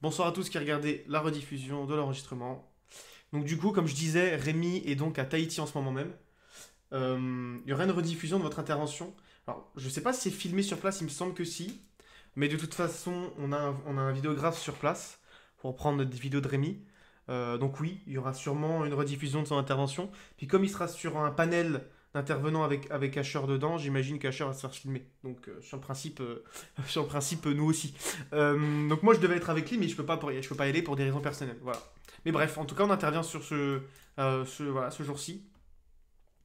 Bonsoir à tous qui regardaient la rediffusion de l'enregistrement. Donc du coup, comme je disais, Rémi est donc à Tahiti en ce moment même. Il y aura une rediffusion de votre intervention. Alors, je sais pas si c'est filmé sur place, il me semble que si. Mais de toute façon, on a un vidéographe sur place pour prendre des vidéos de Rémi. Donc oui, il y aura sûrement une rediffusion de son intervention. Puis comme il sera sur un panel d'intervenants avec Asher dedans, j'imagine qu'Asher va se faire filmer. Donc sur le principe, sur le principe, nous aussi. Donc moi je devais être avec lui, mais je peux pas y aller pour des raisons personnelles. Voilà. Mais bref, en tout cas, on intervient sur voilà, ce jour-ci,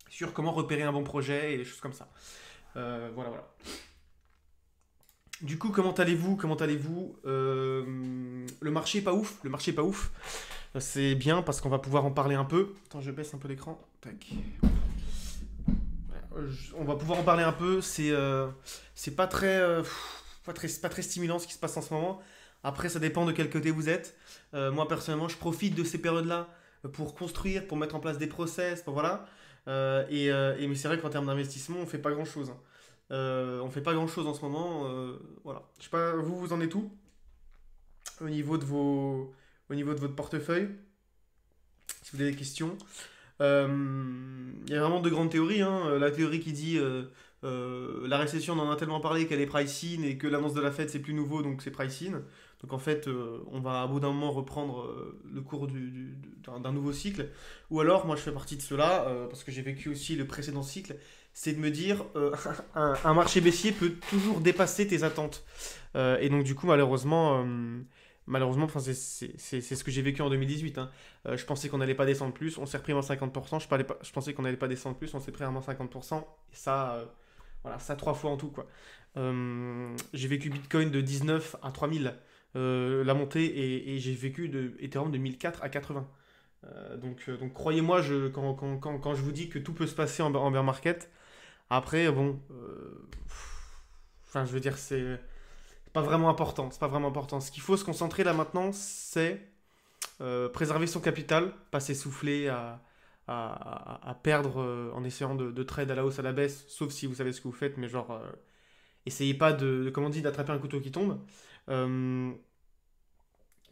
sur comment repérer un bon projet et des choses comme ça. Voilà, voilà. Du coup, comment allez-vous? Comment allez-vous? Le marché est pas ouf. Le marché est pas ouf. C'est bien parce qu'on va pouvoir en parler un peu. Attends, je baisse un peu l'écran. Tac. On va pouvoir en parler un peu. C'est pas très, pas très stimulant ce qui se passe en ce moment. Après, ça dépend de quel côté vous êtes. Moi, personnellement, je profite de ces périodes-là pour construire, pour mettre en place des process, pour voilà. Mais c'est vrai qu'en termes d'investissement, on fait pas grand-chose, hein. On fait pas grand-chose en ce moment. Voilà. Je sais pas, vous en êtes où au niveau de au niveau de votre portefeuille, si vous avez des questions. Il y a vraiment de grandes théories, hein. La théorie qui dit la récession, on en a tellement parlé qu'elle est price-in et que l'annonce de la Fed c'est plus nouveau donc c'est price-in. Donc en fait, on va à bout d'un moment reprendre le cours d'un nouveau cycle. Ou alors, moi je fais partie de cela, parce que j'ai vécu aussi le précédent cycle, c'est de me dire un marché baissier peut toujours dépasser tes attentes. Et donc du coup, malheureusement, enfin, c'est ce que j'ai vécu en 2018, hein. Je pensais qu'on n'allait pas descendre plus, on s'est repris à 50%, je pensais qu'on n'allait pas descendre plus, on s'est pris à moins 50%, et ça, voilà, ça trois fois en tout, quoi. J'ai vécu Bitcoin de 19 à 3000, la montée, et j'ai vécu Ethereum de 1004 à 80. Donc croyez-moi, quand je vous dis que tout peut se passer en bear market, après, bon, enfin, je veux dire, c'est pas vraiment important. C'est pas vraiment important. Ce qu'il faut se concentrer là maintenant, c'est préserver son capital, pas s'essouffler à perdre en essayant de trade à la hausse, à la baisse, sauf si vous savez ce que vous faites, mais genre, essayez pas comment on dit, d'attraper un couteau qui tombe. Euh,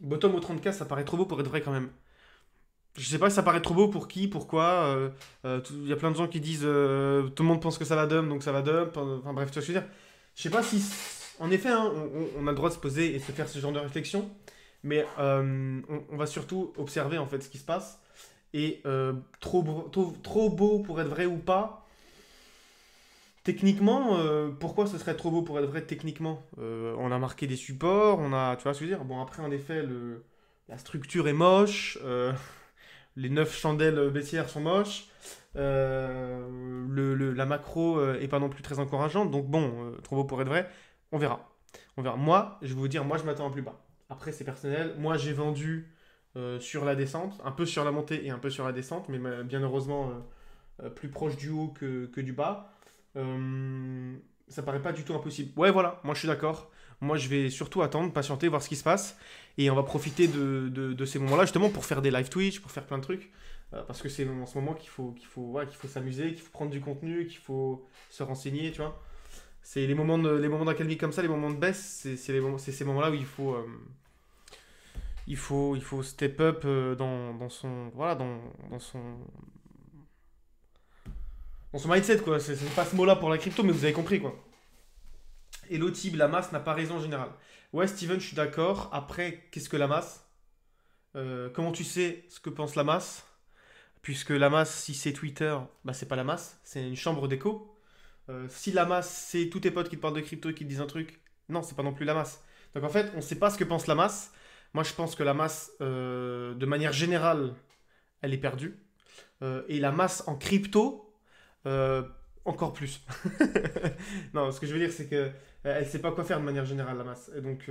Bottom au 30K, ça paraît trop beau pour être vrai quand même. Je sais pas si ça paraît trop beau pour qui, pourquoi. Il y a plein de gens qui disent tout le monde pense que ça va dump, donc ça va dump. Enfin bref, tu vois ce que je veux dire. Je sais pas si. En effet, hein, on a le droit de se poser et de se faire ce genre de réflexion, mais on va surtout observer en fait ce qui se passe. Et trop beau pour être vrai ou pas, techniquement, pourquoi ce serait trop beau pour être vrai techniquement? On a marqué des supports, on a. Tu vois ce que je veux dire? Bon, après, en effet, la structure est moche. Les 9 chandelles baissières sont moches. La macro est pas non plus très encourageante. Donc bon, trop beau pour être vrai. On verra. On verra. Moi, je vais vous dire, moi je m'attends à plus bas. Après, c'est personnel. Moi, j'ai vendu sur la descente, un peu sur la montée et un peu sur la descente, mais bien heureusement plus proche du haut que du bas. Ça paraît pas du tout impossible. Ouais, voilà, moi je suis d'accord. Moi, je vais surtout attendre, patienter, voir ce qui se passe. Et on va profiter de ces moments-là justement pour faire des live Twitch, pour faire plein de trucs. Parce que c'est en ce moment ouais, qu'il faut s'amuser, qu'il faut prendre du contenu, qu'il faut se renseigner, tu vois. C'est les moments d'accalmie comme ça, les moments de baisse, c'est ces moments-là où il faut step up dans son, voilà, dans son mindset, quoi. C'est pas ce mot-là pour la crypto, mais vous avez compris, quoi. Et l'OTIB, la masse n'a pas raison en général. Ouais, Steven, je suis d'accord. Après, qu'est-ce que la masse? Comment tu sais ce que pense la masse? Puisque la masse, si c'est Twitter, bah c'est pas la masse, c'est une chambre d'écho. Si la masse, c'est tous tes potes qui te parlent de crypto et qui te disent un truc, non, c'est pas non plus la masse. Donc en fait, on sait pas ce que pense la masse. Moi, je pense que la masse, de manière générale, elle est perdue. Et la masse en crypto, euh, encore plus. Non, ce que je veux dire, c'est que elle sait pas quoi faire de manière générale, la masse. Et donc,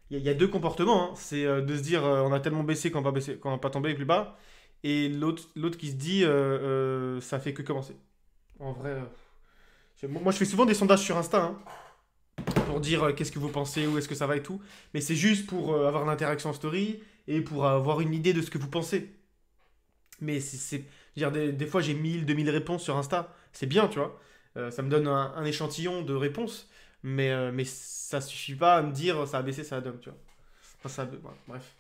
il y a deux comportements, hein. C'est de se dire on a tellement baissé qu'on va pas tomber plus bas, et l'autre qui se dit ça fait que commencer. En vrai, moi je fais souvent des sondages sur Insta, hein, pour dire qu'est-ce que vous pensez, où est-ce que ça va et tout, mais c'est juste pour avoir l'interaction en story et pour avoir une idée de ce que vous pensez. Mais je veux dire, des fois j'ai 1000, 2000 réponses sur Insta, c'est bien, tu vois. Ça me donne un échantillon de réponses. Mais ça suffit pas à me dire ça a baissé, ça a dump, tu vois. Enfin, voilà, bref.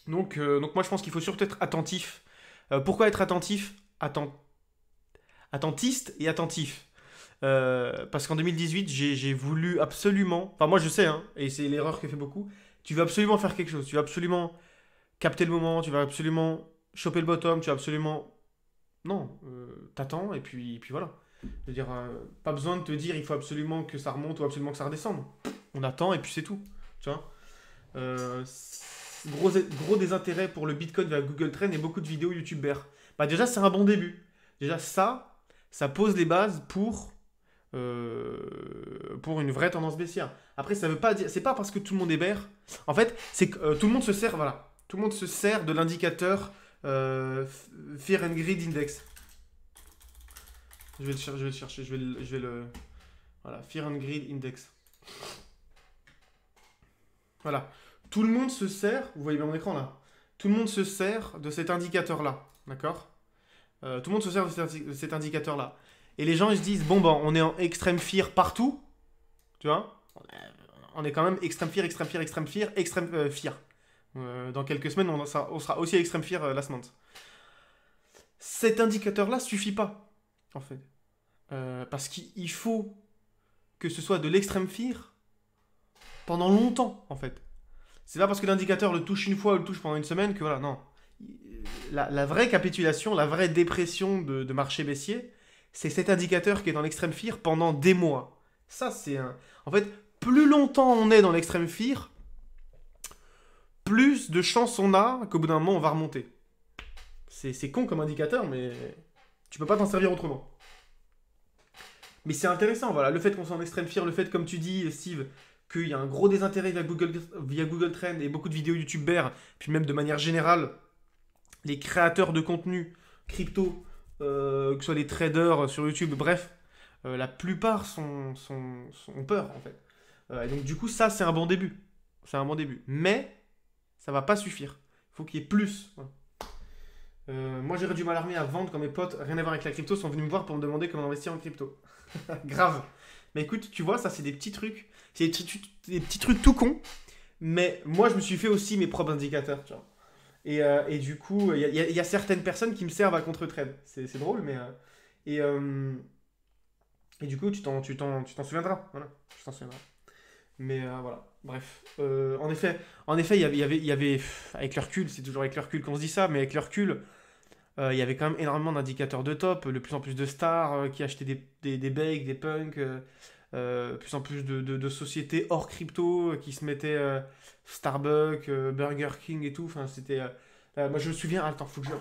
Donc moi je pense qu'il faut surtout être attentif. Pourquoi être attentif? Attentiste et attentif. Parce qu'en 2018, j'ai voulu absolument. Enfin, moi je sais, hein, et c'est l'erreur que fait beaucoup. Tu veux absolument faire quelque chose. Tu veux absolument capter le moment. Tu vas absolument choper le bottom. Tu vas absolument. Non, t'attends et puis voilà. Je veux dire, pas besoin de te dire il faut absolument que ça remonte ou absolument que ça redescende. On attend et puis c'est tout. Tu vois. Gros désintérêt pour le Bitcoin via Google Trend et beaucoup de vidéos YouTubers. Bah déjà, c'est un bon début. Déjà, ça pose les bases pour une vraie tendance baissière. Après, ça veut pas dire, c'est pas parce que tout le monde est bear. En fait, c'est que tout le monde se sert, voilà, tout le monde se sert de l'indicateur Fear and Greed Index. Je vais le chercher, voilà, Fear and Greed Index. Voilà, tout le monde se sert, vous voyez bien mon écran là, tout le monde se sert de cet indicateur-là, d'accord. Tout le monde se sert de cet indicateur-là. Et les gens ils se disent, bon ben on est en extrême fear partout, tu vois. On est quand même extrême fear, extrême fear, extrême fear, extrême fear. Dans quelques semaines, on sera aussi extrême fear last month. Cet indicateur-là suffit pas, en fait. Parce qu'il faut que ce soit de l'extrême fear pendant longtemps, en fait. C'est pas parce que l'indicateur le touche une fois ou le touche pendant une semaine que voilà, non. La vraie capitulation, la vraie dépression de marché baissier, c'est cet indicateur qui est dans l'extrême fear pendant des mois. Ça, c'est un. En fait, plus longtemps on est dans l'extrême fear, plus de chances on a qu'au bout d'un moment on va remonter. C'est con comme indicateur, mais tu peux pas t'en servir autrement. Mais c'est intéressant, voilà, le fait qu'on soit en extrême fear, le fait, comme tu dis, Steve, qu'il y a un gros désintérêt via Google Trends et beaucoup de vidéos YouTube bear, puis même de manière générale, les créateurs de contenu crypto, que ce soit les traders sur YouTube, bref, la plupart ont peur en fait. Et donc du coup ça c'est un bon début. C'est un bon début. Mais ça va pas suffire. Il faut qu'il y ait plus. Voilà. Moi j'aurais dû m'alarmer à vendre quand mes potes, rien à voir avec la crypto, sont venus me voir pour me demander comment investir en crypto. Grave. Mais écoute, tu vois, ça c'est des petits trucs. C'est des petits trucs tout cons. Mais moi je me suis fait aussi mes propres indicateurs, tu vois. Et du coup, il y a certaines personnes qui me servent à contre-trade. C'est drôle, mais. Et du coup, tu t'en souviendras. Voilà, tu t'en souviendras. Mais voilà, bref. En effet, il y avait avec le recul, c'est toujours avec le recul qu'on se dit ça, mais avec le recul, il y avait quand même énormément d'indicateurs de top, de plus en plus de stars qui achetaient des bakes, des punks, plus en plus de sociétés hors crypto qui se mettaient Starbucks, Burger King et tout. Enfin, c'était. Moi, je me souviens. Attends, faut que je.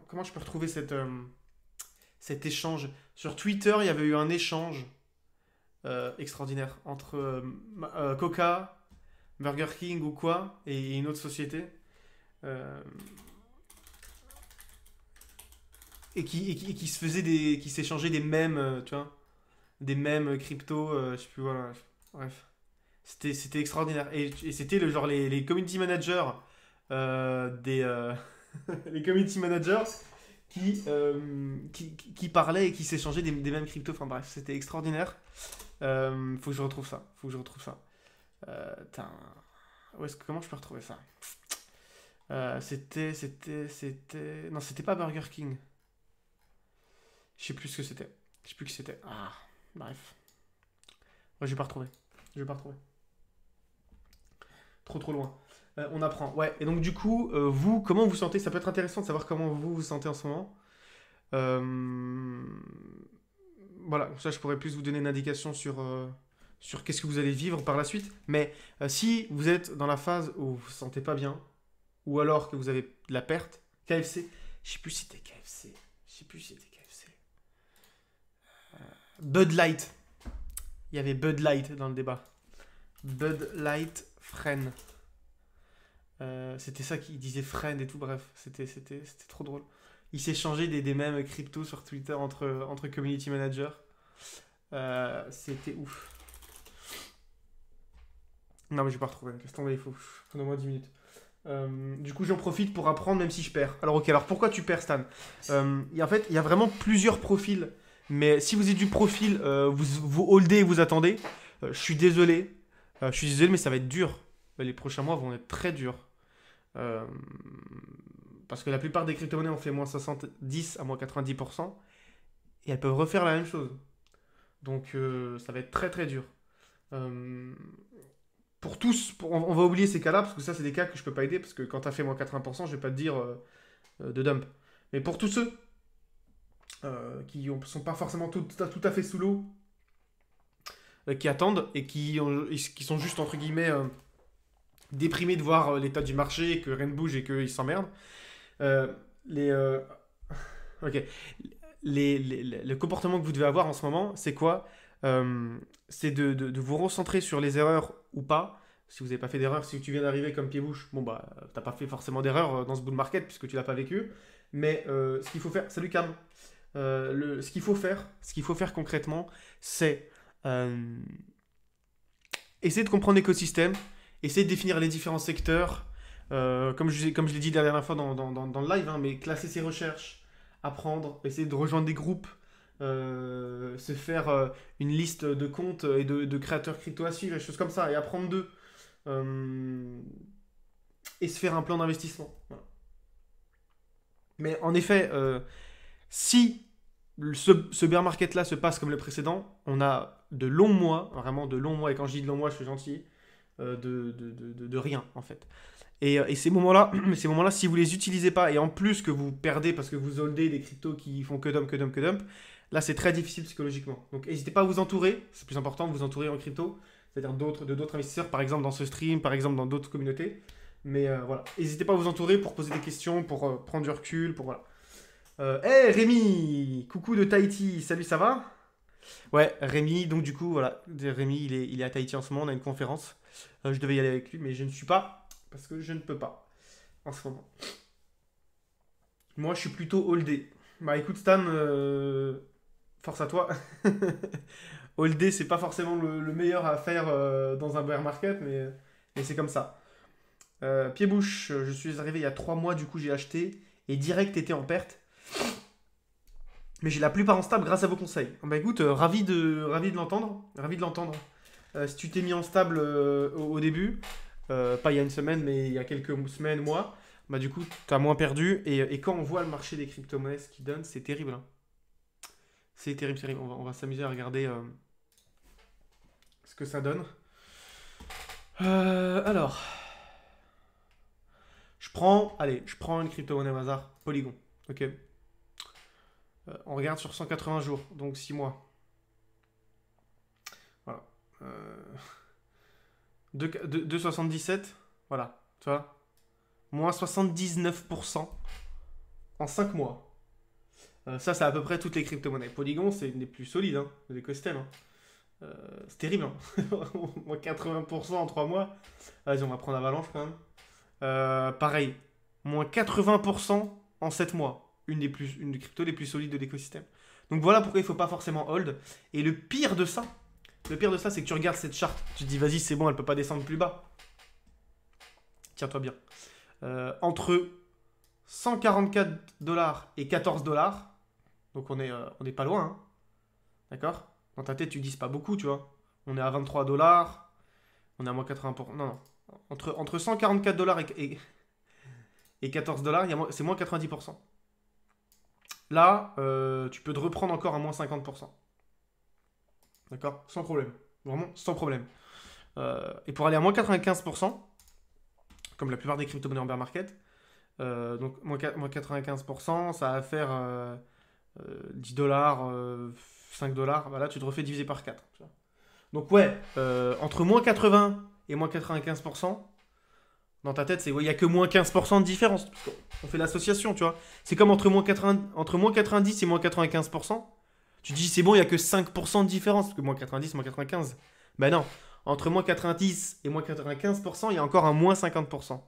Comment je peux retrouver cet échange? Sur Twitter, il y avait eu un échange extraordinaire entre Coca, Burger King ou quoi, et une autre société. euh, qui se faisait qui s'échangeait des mèmes, tu vois, des mèmes crypto, je sais plus, voilà, bref. C'était extraordinaire. Et c'était genre les community managers les community managers qui parlaient et qui s'échangeaient des mêmes cryptos. Enfin bref, c'était extraordinaire. Faut que je retrouve ça. Faut que je retrouve ça. Tain. Comment je peux retrouver ça? Non, c'était pas Burger King. Je sais plus ce que c'était. Je sais plus qui c'était. Ah, bref. Ouais, je vais pas retrouver. Je vais pas retrouver. Trop loin. On apprend. Ouais, et donc du coup, vous, comment vous sentez? Ça peut être intéressant de savoir comment vous vous sentez en ce moment. Euh, Voilà, ça je pourrais plus vous donner une indication sur qu'est-ce que vous allez vivre par la suite. Mais si vous êtes dans la phase où vous vous sentez pas bien, ou alors que vous avez de la perte, KFC, je sais plus si c'était KFC. Je sais plus si c'était KFC. Bud Light. Il y avait Bud Light dans le débat. Bud Light Friend. C'était ça qu'il disait friend et tout, bref, c'était trop drôle. Il s'échangeait des mêmes cryptos sur Twitter entre community managers. C'était ouf. Non mais je vais pas retrouver, laisse tomber, il faut au moins 10 minutes. Du coup j'en profite pour apprendre même si je perds. Alors ok, alors pourquoi tu perds Stan? En fait il y a vraiment plusieurs profils, Mais si vous êtes du profil, vous holdez et vous attendez, je suis désolé. Mais ça va être dur. Les prochains mois vont être très durs. Euh, Parce que la plupart des crypto-monnaies ont fait moins 70 à moins 90%. Et elles peuvent refaire la même chose. Donc ça va être très très dur. Euh, pour tous, on va oublier ces cas-là, parce que ça, c'est des cas que je peux pas aider, parce que quand tu as fait moins 80%, je vais pas te dire de dump. Mais pour tous ceux qui ne sont pas forcément tout à fait sous l'eau, qui attendent et qui sont juste, entre guillemets, déprimés de voir l'état du marché, que rien ne bouge et qu'ils s'emmerdent, euh, les, euh, ok. Le comportement que vous devez avoir en ce moment, c'est quoi? C'est de vous recentrer sur les erreurs ou pas. Si vous n'avez pas fait d'erreur, si tu viens d'arriver comme pied-bouche, bon bah, t'as pas fait forcément d'erreur dans ce bull market puisque tu l'as pas vécu. Mais ce qu'il faut faire, salut Cam. Ce qu'il faut faire concrètement, c'est euh, essayer de comprendre l'écosystème, essayer de définir les différents secteurs. Comme je l'ai dit la dernière fois dans le live, hein, mais classer ses recherches, apprendre, essayer de rejoindre des groupes, se faire une liste de comptes et de créateurs crypto à suivre, des choses comme ça, et apprendre d'eux. Euh, et se faire un plan d'investissement. Voilà. Mais en effet, si ce bear market là se passe comme le précédent, on a de longs mois, vraiment de longs mois, et quand je dis de longs mois, je suis gentil, de rien en fait. Et ces moments-là, si vous les utilisez pas, et en plus que vous perdez parce que vous holdez des cryptos qui font que dump, que dump, que dump, là c'est très difficile psychologiquement. Donc n'hésitez pas à vous entourer, c'est plus important de vous entourer en crypto, c'est-à-dire d'autres investisseurs, par exemple dans ce stream, par exemple dans d'autres communautés. Mais voilà, n'hésitez pas à vous entourer pour poser des questions, pour prendre du recul, pour voilà. Hey Rémi, coucou de Tahiti, salut, ça va? Ouais, Rémi, donc du coup, voilà, Rémi, il est à Tahiti en ce moment, on a une conférence. Je devais y aller avec lui, mais je ne suis pas, parce que je ne peux pas, en ce moment. Moi, je suis plutôt holdé. Bah écoute, Stan, force à toi. Holdé, c'est pas forcément le meilleur à faire dans un bear market, mais c'est comme ça. Pied-bouche, je suis arrivé il y a 3 mois, du coup j'ai acheté, et direct était en perte. Mais j'ai la plupart en stable grâce à vos conseils. Bah écoute, ravi de l'entendre. Ravi de l'entendre. Si tu t'es mis en stable au début, pas il y a une semaine, mais il y a quelques semaines, mois, bah du coup, tu as moins perdu. Et quand on voit le marché des crypto-monnaies, ce qu'il donne, c'est terrible, hein. C'est terrible, c'est terrible. On va s'amuser à regarder ce que ça donne. Alors, je prends une crypto-monnaie au hasard, Polygon. Ok. On regarde sur 180 jours, donc 6 mois. Voilà. Euh, 2,77, voilà, tu vois. Moins 79% en 5 mois. Ça, c'est à peu près toutes les crypto-monnaies. Polygon, c'est une des plus solides hein, de l'écosystème. Hein. C'est terrible. Hein. Moins 80% en 3 mois. Vas-y, on va prendre Avalanche quand même. Pareil, moins 80% en 7 mois. Une des cryptos les plus solides de l'écosystème. Donc voilà pourquoi il ne faut pas forcément hold. Et le pire de ça, c'est que tu regardes cette charte. Tu te dis, vas-y, c'est bon, elle ne peut pas descendre plus bas. Tiens-toi bien. Entre 144 dollars et 14 dollars, donc on est pas loin, hein. D'accord? Dans ta tête, tu dis c'est pas beaucoup, tu vois. On est à 23 dollars, on est à moins 80%. Non, non. Entre 144 dollars et 14 dollars, c'est moins 90%. Là, tu peux te reprendre encore à moins 50%. D'accord? Sans problème. Vraiment, sans problème. Et pour aller à moins 95%, comme la plupart des crypto-monnaies en bear market, donc moins 95%, ça va faire 10 dollars, 5 dollars. Bah là, tu te refais diviser par 4. Tu vois. Donc ouais, entre moins 80 et moins 95%, dans ta tête, c'est il n'y a que moins 15% de différence. On fait l'association, tu vois. C'est comme entre moins 90 et moins 95%. Tu dis c'est bon, il n'y a que 5% de différence. Parce que moins 90, moins 95. Ben non. Entre moins 90 et moins 95%, il y a encore un moins 50%.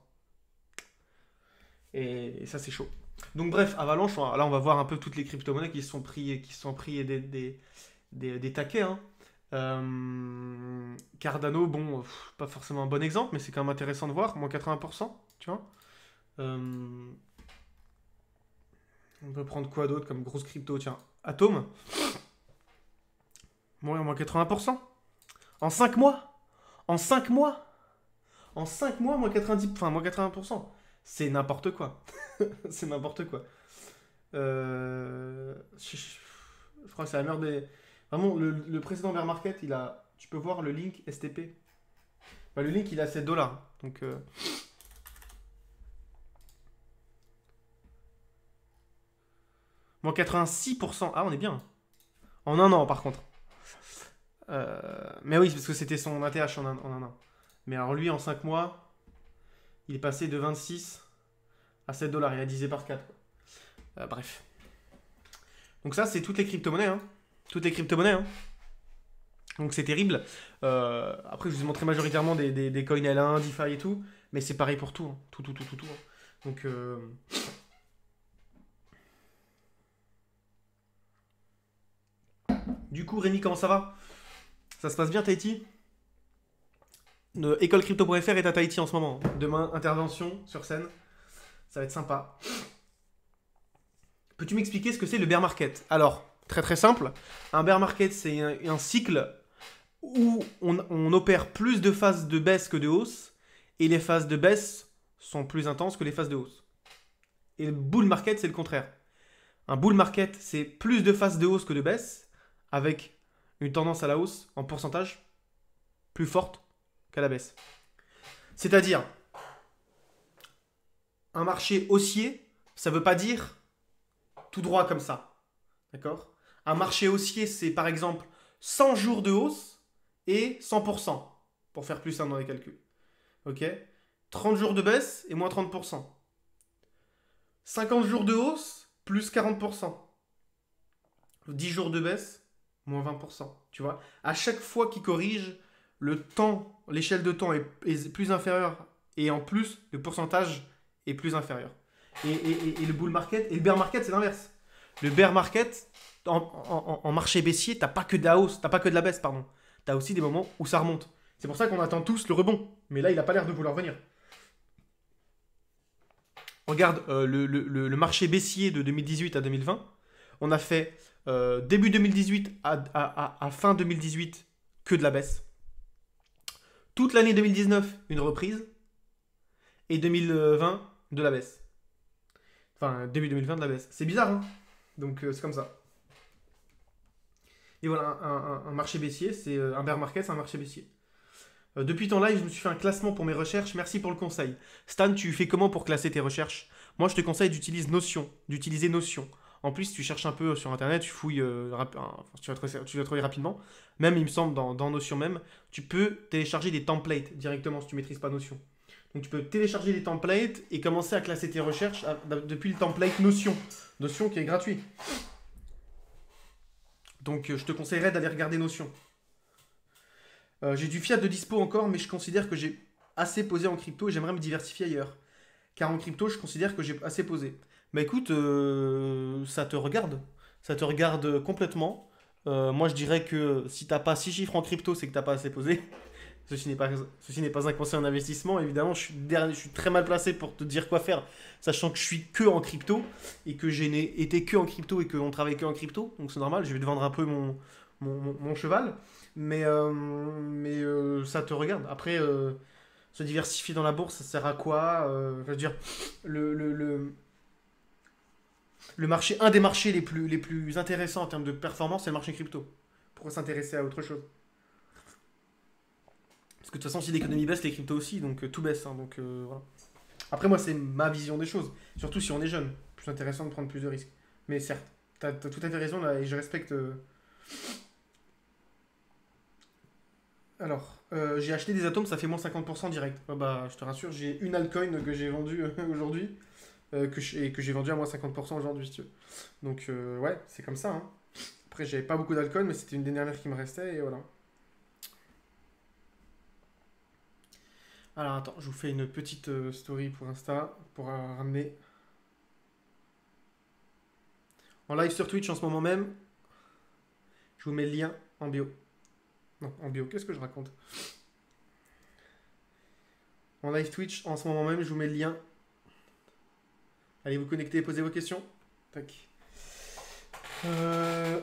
Et ça, c'est chaud. Donc bref, Avalanche, là on va voir un peu toutes les crypto-monnaies qui se sont pris des taquets. Hein. Cardano, bon, pas forcément un bon exemple, mais c'est quand même intéressant de voir, moins 80%, tu vois. On peut prendre quoi d'autre comme grosse crypto, tiens, Atom. Bon, moins 80%. En 5 mois. En 5 mois. En 5 mois, moins 90, enfin, moins 80%. C'est n'importe quoi. C'est n'importe quoi. Je crois que c'est la meilleure des... Vraiment, le précédent bear market, il a... Tu peux voir le link STP. Bah, le link, il a 7 $. Donc... Moins 86%. Ah, on est bien. En un an, par contre. Mais oui, parce que c'était son ATH en un an. Mais alors lui, en 5 mois, il est passé de 26 à 7 $. Il a divisé par 4. Bref. Donc ça, c'est toutes les crypto-monnaies. Hein. Toutes les crypto-monnaies. Hein. Donc c'est terrible. Après, je vous ai montré majoritairement des coins L1, DeFi et tout. Mais c'est pareil pour tout. Hein. Tout. Hein. Donc... Du coup, Rémi, comment ça va? Ça se passe bien, Tahiti? Écolecrypto.fr est à Tahiti en ce moment. Demain, intervention sur scène. Ça va être sympa. Peux-tu m'expliquer ce que c'est le bear market? Alors, très très simple. Un bear market, c'est un cycle où on opère plus de phases de baisse que de hausse. Et les phases de baisse sont plus intenses que les phases de hausse. Et le bull market, c'est le contraire. Un bull market, c'est plus de phases de hausse que de baisse, avec une tendance à la hausse en pourcentage plus forte qu'à la baisse. C'est-à-dire, un marché haussier, ça ne veut pas dire tout droit comme ça. D'accord? Un marché haussier, c'est par exemple 100 jours de hausse et 100%, pour faire plus simple dans les calculs. Ok? 30 jours de baisse et moins 30%. 50 jours de hausse, plus 40%. 10 jours de baisse, moins 20%. Tu vois? À chaque fois qu'il corrige, le temps, l'échelle de temps est plus inférieure et en plus, le pourcentage est plus inférieur. Et le bull market, et le bear market, c'est l'inverse. Le bear market, en marché baissier, t'as pas que de la hausse, t'as pas que de la baisse, pardon. T'as aussi des moments où ça remonte. C'est pour ça qu'on attend tous le rebond. Mais là, il n'a pas l'air de vouloir venir. Regarde le marché baissier de 2018 à 2020. On a fait début 2018 à fin 2018 que de la baisse. Toute l'année 2019, une reprise. Et 2020, de la baisse. Enfin, début 2020, de la baisse. C'est bizarre, hein? Donc, c'est comme ça. Et voilà, un marché baissier, c'est un bear market, c'est un marché baissier. Depuis ton live, je me suis fait un classement pour mes recherches. Merci pour le conseil. Stan, tu fais comment pour classer tes recherches? Moi, je te conseille d'utiliser Notion. En plus, si tu cherches un peu sur Internet, tu fouilles, tu vas trouver rapidement. Même, il me semble, dans Notion même, tu peux télécharger des templates directement si tu ne maîtrises pas Notion. Donc, tu peux télécharger des templates et commencer à classer tes recherches depuis le template Notion. Notion qui est gratuit. Donc, je te conseillerais d'aller regarder Notion. J'ai du fiat de dispo encore, mais je considère que j'ai assez posé en crypto et j'aimerais me diversifier ailleurs. Car en crypto, je considère que j'ai assez posé. Bah écoute, ça te regarde. Ça te regarde complètement. Moi, je dirais que si t'as pas 6 chiffres en crypto, c'est que t'as pas assez posé. Ceci n'est pas un conseil en investissement. Évidemment, je suis très mal placé pour te dire quoi faire, sachant que je suis que en crypto et que j'ai été que en crypto et qu'on travaille que en crypto. Donc c'est normal, je vais te vendre un peu mon cheval. Mais ça te regarde. Après, se diversifier dans la bourse, ça sert à quoi? Je veux dire, le marché, un des marchés les plus intéressants en termes de performance, c'est le marché crypto. Pourquoi s'intéresser à autre chose? Parce que de toute façon, si l'économie baisse, les cryptos aussi, donc tout baisse. Hein, donc voilà. Après, moi, c'est ma vision des choses. Surtout si on est jeune. Plus intéressant de prendre plus de risques. Mais certes, t'as tout à fait raison là, et je respecte. Alors, j'ai acheté des atomes, ça fait moins 50% direct. Ah bah, je te rassure, j'ai une altcoin que j'ai vendue aujourd'hui et que j'ai vendu à moins 50% aujourd'hui, si tu veux. Donc, ouais, c'est comme ça. Hein. Après, j'avais pas beaucoup d'alcool, mais c'était une des dernières qui me restait, et voilà. Alors, attends, je vous fais une petite story pour Insta, pour ramener. En live sur Twitch en ce moment même, je vous mets le lien en bio. Non, en bio, qu'est-ce que je raconte? En live Twitch en ce moment même, je vous mets le lien. Allez vous connecter et poser vos questions. Tac.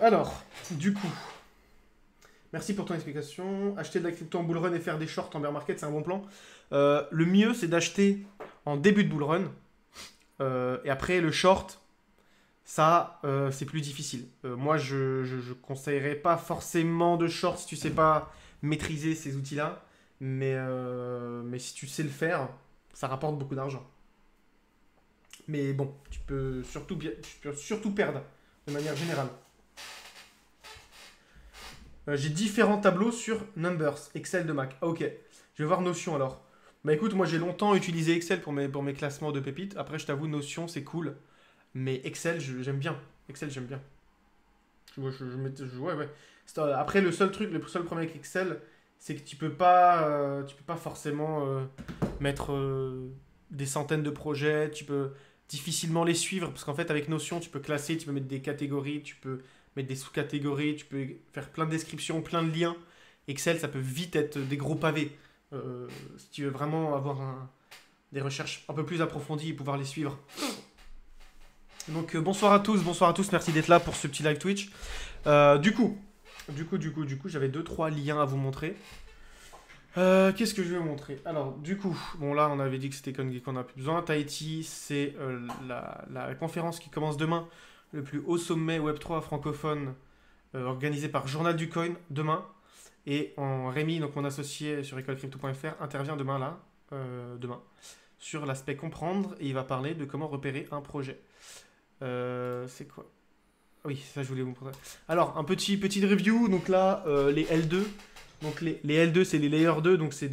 Alors, du coup, Merci pour ton explication. Acheter de la crypto en bull run et faire des shorts en bear market, c'est un bon plan. Le mieux, c'est d'acheter en début de bull run. Et après, le short, ça, c'est plus difficile. Moi, je conseillerais pas forcément de short si tu sais pas maîtriser ces outils-là. Mais si tu sais le faire, ça rapporte beaucoup d'argent. Mais bon, tu peux surtout perdre de manière générale. J'ai différents tableaux sur Numbers, Excel de Mac. Ah, ok, je vais voir Notion alors. Bah écoute, moi j'ai longtemps utilisé Excel pour mes classements de pépites. Après, je t'avoue, Notion c'est cool. Mais Excel, j'aime bien. Excel, j'aime bien. Ouais, ouais. Après, le seul problème avec Excel, c'est que tu peux pas forcément mettre des centaines de projets. Tu peux difficilement les suivre parce qu'en fait, avec Notion, tu peux classer, tu peux mettre des catégories, tu peux mettre des sous-catégories, tu peux faire plein de descriptions, plein de liens. Excel, ça peut vite être des gros pavés. Si tu veux vraiment avoir des recherches un peu plus approfondies et pouvoir les suivre. Donc bonsoir à tous, merci d'être là pour ce petit live Twitch. Du coup, j'avais deux trois liens à vous montrer. Qu'est-ce que je vais vous montrer? Alors, du coup, bon là, on avait dit que c'était ConGeek qu'on a plus besoin. Tahiti, c'est la conférence qui commence demain, le plus haut sommet Web3 francophone organisé par Journal du Coin demain. Et Rémi, donc mon associé sur écolecrypto.fr, intervient demain, sur l'aspect comprendre et il va parler de comment repérer un projet. C'est quoi? Oui, ça je voulais vous montrer. Alors, un petit review. Donc là, les L2. Donc les L2, c'est les Layer 2. Donc c'est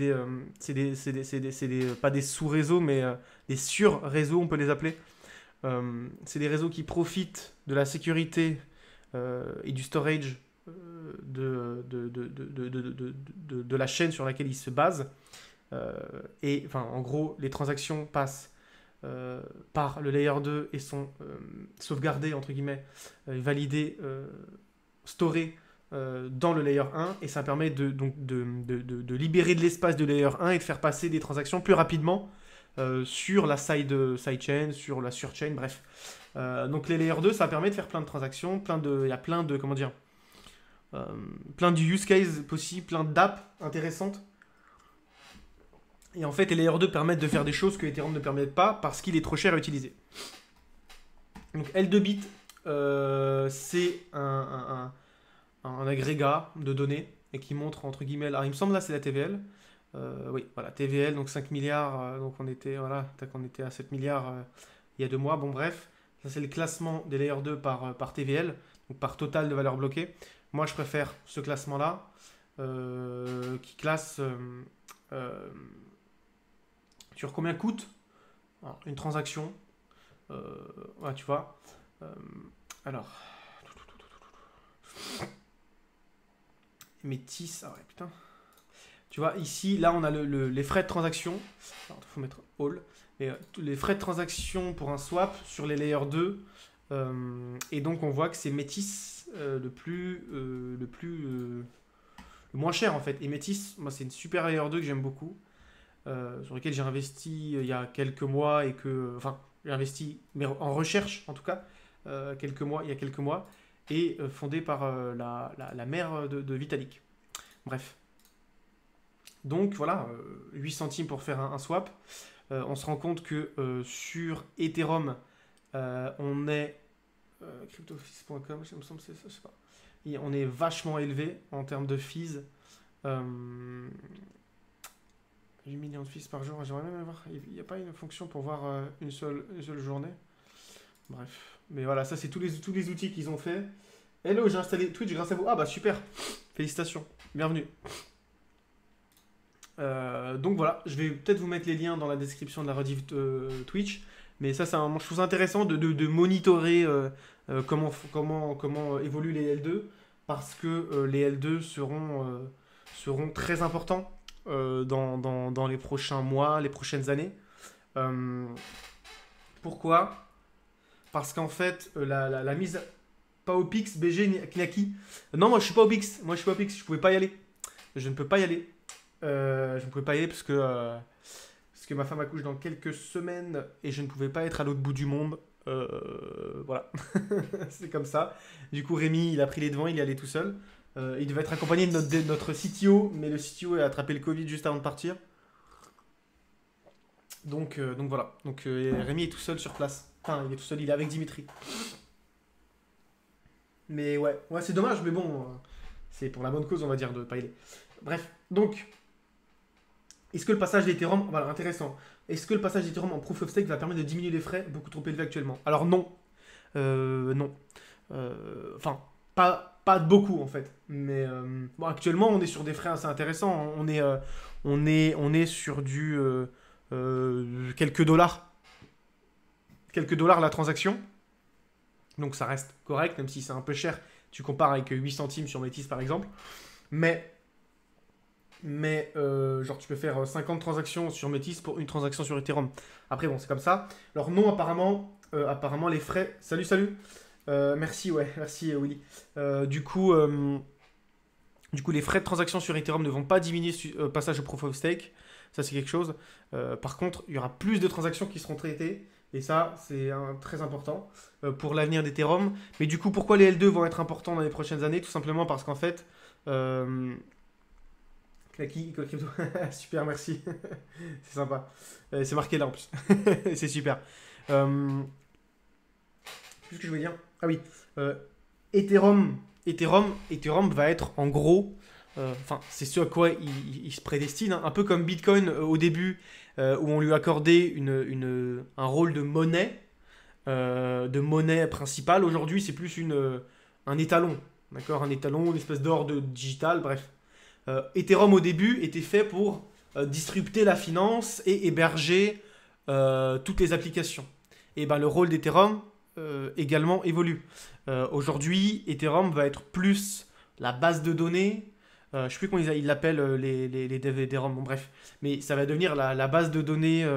pas des sous-réseaux, mais des sur-réseaux, on peut les appeler. C'est des réseaux qui profitent de la sécurité et du storage de la chaîne sur laquelle ils se basent. Et enfin, en gros, les transactions passent par le layer 2 et sont sauvegardées, entre guillemets, validées, storées dans le layer 1 et ça permet de libérer de l'espace de layer 1 et de faire passer des transactions plus rapidement sur la sidechain, sur la surchain, bref. Donc les layer 2, ça permet de faire plein de transactions, il y a plein de, comment dire, plein de use cases possibles, plein d'apps intéressantes. Et en fait, les Layer 2 permettent de faire des choses que Ethereum ne permet pas parce qu'il est trop cher à utiliser. Donc L2Bit, c'est un agrégat de données et qui montre entre guillemets. Alors il me semble là c'est la TVL. Oui, voilà, TVL, donc 5 milliards. Donc on était à 7 milliards il y a 2 mois. Bon, bref, ça c'est le classement des Layer 2 par TVL, donc par total de valeur bloquée. Moi je préfère ce classement-là qui classe. Sur combien coûte une transaction. Ouais, tu vois. Alors. Métis. Ah ouais, putain. Tu vois, ici, là, on a les frais de transaction. Alors, il faut mettre all. Et, les frais de transaction pour un swap sur les layers 2. Et donc, on voit que c'est Métis le moins cher, en fait. Et Métis, moi, c'est une super layer 2 que j'aime beaucoup. Sur lequel j'ai investi il y a quelques mois et que. Enfin, j'ai investi, mais en recherche en tout cas, il y a quelques mois, et fondé par la mère de Vitalik. Bref. Donc voilà, 8 centimes pour faire un swap. On se rend compte que sur Ethereum, on est. Cryptofees.com, il me semble que c'est ça, je sais pas. Et on est vachement élevé en termes de fees. 8 millions de fees par jour, j'aimerais même voir. Il n'y a pas une fonction pour voir une seule journée. Bref. Mais voilà, ça c'est tous les outils qu'ils ont fait. Hello, j'ai installé Twitch grâce à vous. Ah bah super. Félicitations. Bienvenue. Donc voilà, je vais peut-être vous mettre les liens dans la description de la rediff Twitch. Mais ça, je trouve ça intéressant de monitorer comment évoluent les L2. Parce que les L2 seront très importants dans les prochains mois, les prochaines années. Pourquoi? Parce qu'en fait, la mise... Pas au Pix, BG, Knaki. Non, moi je suis pas au Pix. Je pouvais pas y aller. Je ne peux pas y aller. Je ne pouvais pas y aller parce que ma femme accouche dans quelques semaines et je ne pouvais pas être à l'autre bout du monde. Voilà. C'est comme ça. Du coup, Rémi, il a pris les devants, il y allait tout seul. Il devait être accompagné de notre CTO, mais le CTO a attrapé le Covid juste avant de partir. Donc voilà. Donc Rémi est tout seul sur place. Enfin, il est tout seul, il est avec Dimitri. Mais ouais, c'est dommage, mais bon, c'est pour la bonne cause, on va dire, de pas y aller. Bref, donc, est-ce que le passage d'Ethereum, voilà, intéressant. Est-ce que le passage d'Ethereum en Proof of Stake va permettre de diminuer les frais beaucoup trop élevés actuellement? Alors non. Non. Enfin, pas de beaucoup en fait. Mais bon, actuellement, on est sur des frais assez intéressants. On est sur du quelques dollars. Quelques dollars la transaction. Donc ça reste correct, même si c'est un peu cher. Tu compares avec 8 centimes sur Métis par exemple. Mais genre tu peux faire 50 transactions sur Métis pour une transaction sur Ethereum. Après bon, c'est comme ça. Alors non, apparemment les frais... Salut. Merci, ouais, merci Willy. Du coup, les frais de transaction sur Ethereum ne vont pas diminuer passage au Proof of Stake. Ça, c'est quelque chose. Par contre, il y aura plus de transactions qui seront traitées. Et ça, c'est très important pour l'avenir d'Ethereum. Mais du coup, pourquoi les L2 vont être importants dans les prochaines années? Tout simplement parce qu'en fait... Clacky, Ecole Crypto. Super, merci. C'est sympa. C'est marqué là en plus. C'est super. Qu'est-ce que je voulais dire? Ah oui. Ethereum va être en gros, enfin c'est ce à quoi il se prédestine, hein, un peu comme Bitcoin au début, où on lui accordait un rôle de monnaie principale. Aujourd'hui c'est plus un étalon, d'accord, un étalon, une espèce d'or digital, bref. Ethereum au début était fait pour disrupter la finance et héberger toutes les applications. Et ben le rôle d'Ethereum également évolue. Aujourd'hui, Ethereum va être plus la base de données. Je ne sais plus comment ils l'appellent les devs Ethereum, bon, bref. Mais ça va devenir la base de données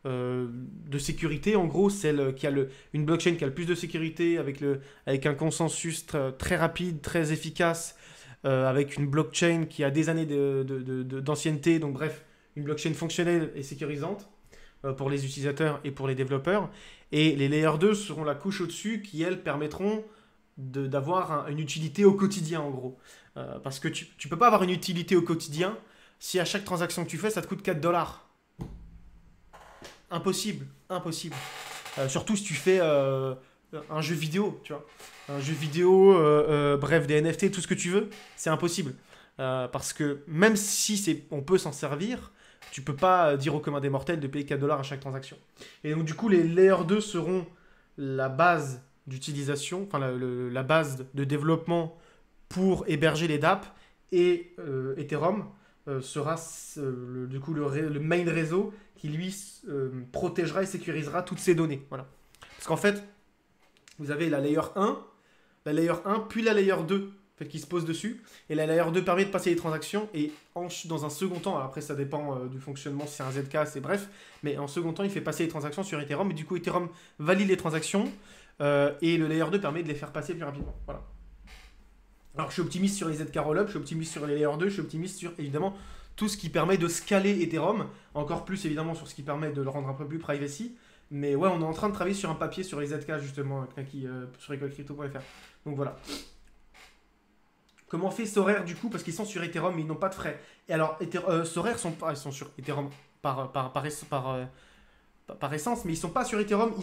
de sécurité. En gros, celle qui a une blockchain qui a le plus de sécurité avec un consensus très rapide, très efficace, avec une blockchain qui a des années d'ancienneté. Donc bref, une blockchain fonctionnelle et sécurisante pour les utilisateurs et pour les développeurs. Et les Layer 2 seront la couche au-dessus qui, elles, permettront d'avoir une utilité au quotidien, en gros. Parce que tu ne peux pas avoir une utilité au quotidien si à chaque transaction que tu fais, ça te coûte 4 dollars. Impossible. Surtout si tu fais un jeu vidéo, tu vois. Un jeu vidéo, bref, des NFT, tout ce que tu veux, c'est impossible. Parce que même si on peut s'en servir, tu peux pas dire au commun des mortels de payer 4 dollars à chaque transaction. Et donc, du coup, les Layer 2 seront la base d'utilisation, enfin la base de développement pour héberger les dApps. Et Ethereum sera du coup le main réseau qui, lui, protégera et sécurisera toutes ces données. Voilà. Parce qu'en fait, vous avez la Layer 1, puis la Layer 2. En fait, qui se pose dessus. Et la Layer 2 permet de passer les transactions. Et dans un second temps, alors après ça dépend du fonctionnement, si c'est un ZK, c'est bref. Mais en second temps, il fait passer les transactions sur Ethereum. Et du coup, Ethereum valide les transactions. Et le Layer 2 permet de les faire passer plus rapidement. Voilà. Alors je suis optimiste sur les ZK Rollup, je suis optimiste sur les Layer 2, je suis optimiste sur évidemment tout ce qui permet de scaler Ethereum. Encore plus évidemment sur ce qui permet de le rendre un peu plus privacy. Mais ouais, on est en train de travailler sur un papier sur les ZK justement, sur ecolecrypto.fr. Donc voilà. Comment fait Sorare du coup? Parce qu'ils sont sur Ethereum mais ils n'ont pas de frais. Et alors, Sorare ils sont sur Ethereum par essence, mais ils sont pas sur Ethereum.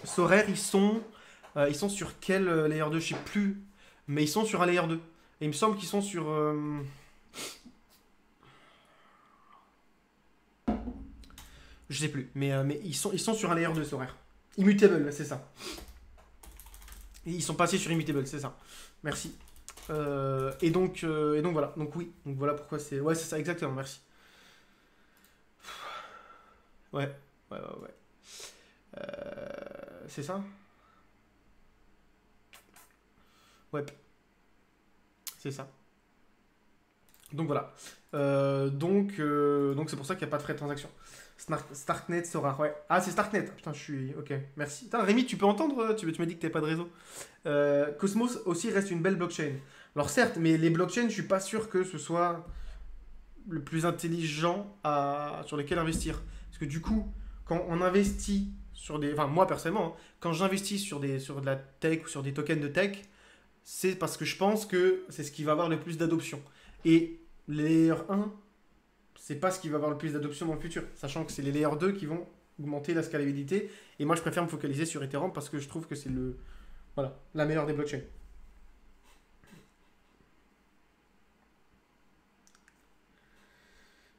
Sorare, ils sont sur quel layer 2? Je sais plus. Mais ils sont sur un layer 2. Et il me semble qu'ils sont sur... je sais plus. Mais ils sont sur un layer 2, Sorare. Immutable, c'est ça. Et ils sont passés sur Immutable, c'est ça. Merci. Et donc voilà. Donc oui. Donc voilà pourquoi c'est... Ouais, c'est ça, exactement. Merci. Ouais. C'est ça? Ouais. C'est ça. Donc voilà. Donc c'est pour ça qu'il n'y a pas de frais de transaction. Starknet sera... Ouais. Ah, c'est Starknet. Putain, je suis... Ok, merci. Putain, Rémi, tu peux entendre? Tu m'as dit que tu n'avais pas de réseau. Cosmos aussi reste une belle blockchain. Alors certes, mais les blockchains, je suis pas sûr que ce soit le plus intelligent sur lesquels investir. Parce que du coup, quand on investit sur des... Enfin, moi personnellement, hein, quand j'investis sur de la tech ou sur des tokens de tech, c'est parce que je pense que c'est ce qui va avoir le plus d'adoption. Et les layers 1, c'est pas ce qui va avoir le plus d'adoption dans le futur, sachant que c'est les layers 2 qui vont augmenter la scalabilité. Et moi, je préfère me focaliser sur Ethereum parce que je trouve que c'est voilà, la meilleure des blockchains.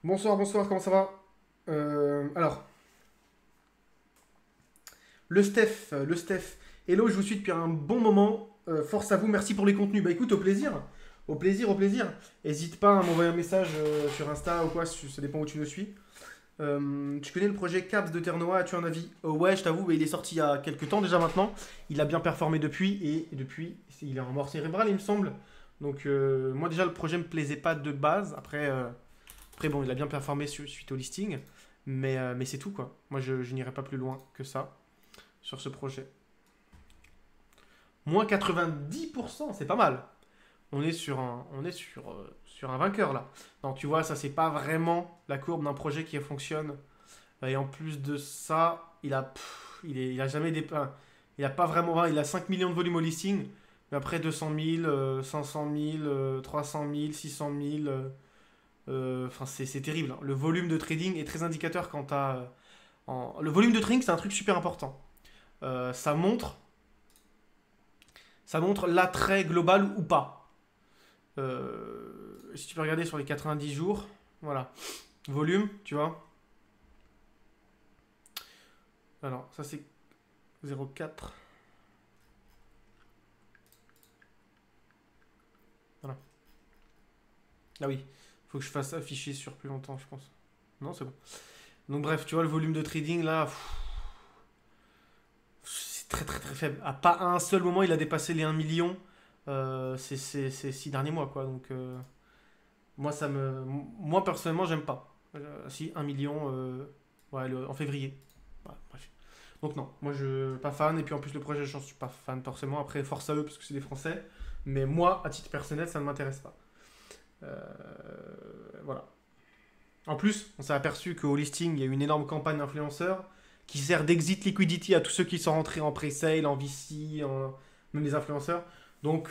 Bonsoir, bonsoir, comment ça va? Alors, le Steph. Hello, je vous suis depuis un bon moment. Force à vous, merci pour les contenus. Bah écoute, au plaisir. Au plaisir, au plaisir. N'hésite pas à m'envoyer un message sur Insta ou quoi, ça dépend où tu me suis. Tu connais le projet Caps de Ternoa, as-tu un avis? Ouais, je t'avoue, il est sorti il y a quelques temps déjà maintenant. Il a bien performé depuis, et depuis, il est en mort cérébrale, il me semble. Donc, moi déjà, le projet me plaisait pas de base. Après bon, il a bien performé suite au listing. Mais c'est tout, quoi. Moi, je n'irai pas plus loin que ça sur ce projet. Moins 90%, c'est pas mal. On est sur un vainqueur là. Donc tu vois, ça c'est pas vraiment la courbe d'un projet qui fonctionne. Et en plus de ça, il a jamais il a pas vraiment, il a 5 millions de volume au listing, mais après 200 000, 500 000, 300 000, 600 000. Enfin, c'est terrible, hein. Le volume de trading est très indicateur quant à. Le volume de trading, c'est un truc super important. Euh, ça montre, ça montre l'attrait global ou pas. Si tu peux regarder sur les 90 jours, voilà. Volume, tu vois. Alors, ça c'est 0,4. Voilà. Ah oui, faut que je fasse afficher sur plus longtemps, je pense. Non, c'est bon. Donc bref, tu vois, le volume de trading là, c'est très très très faible. À pas un seul moment, il a dépassé les 1 million ces 6 derniers mois, quoi. Donc, moi personnellement, j'aime pas. Si, 1 million ouais, en février. Ouais, bref. Donc non, moi je pas fan, et puis en plus le projet j'en suis pas fan forcément, après force à eux parce que c'est des Français, mais moi à titre personnel ça ne m'intéresse pas. Euh, voilà. En plus, on s'est aperçu qu'au listing il y a eu une énorme campagne d'influenceurs qui sert d'exit liquidity à tous ceux qui sont rentrés en pre-sale, en VC, même les influenceurs. Donc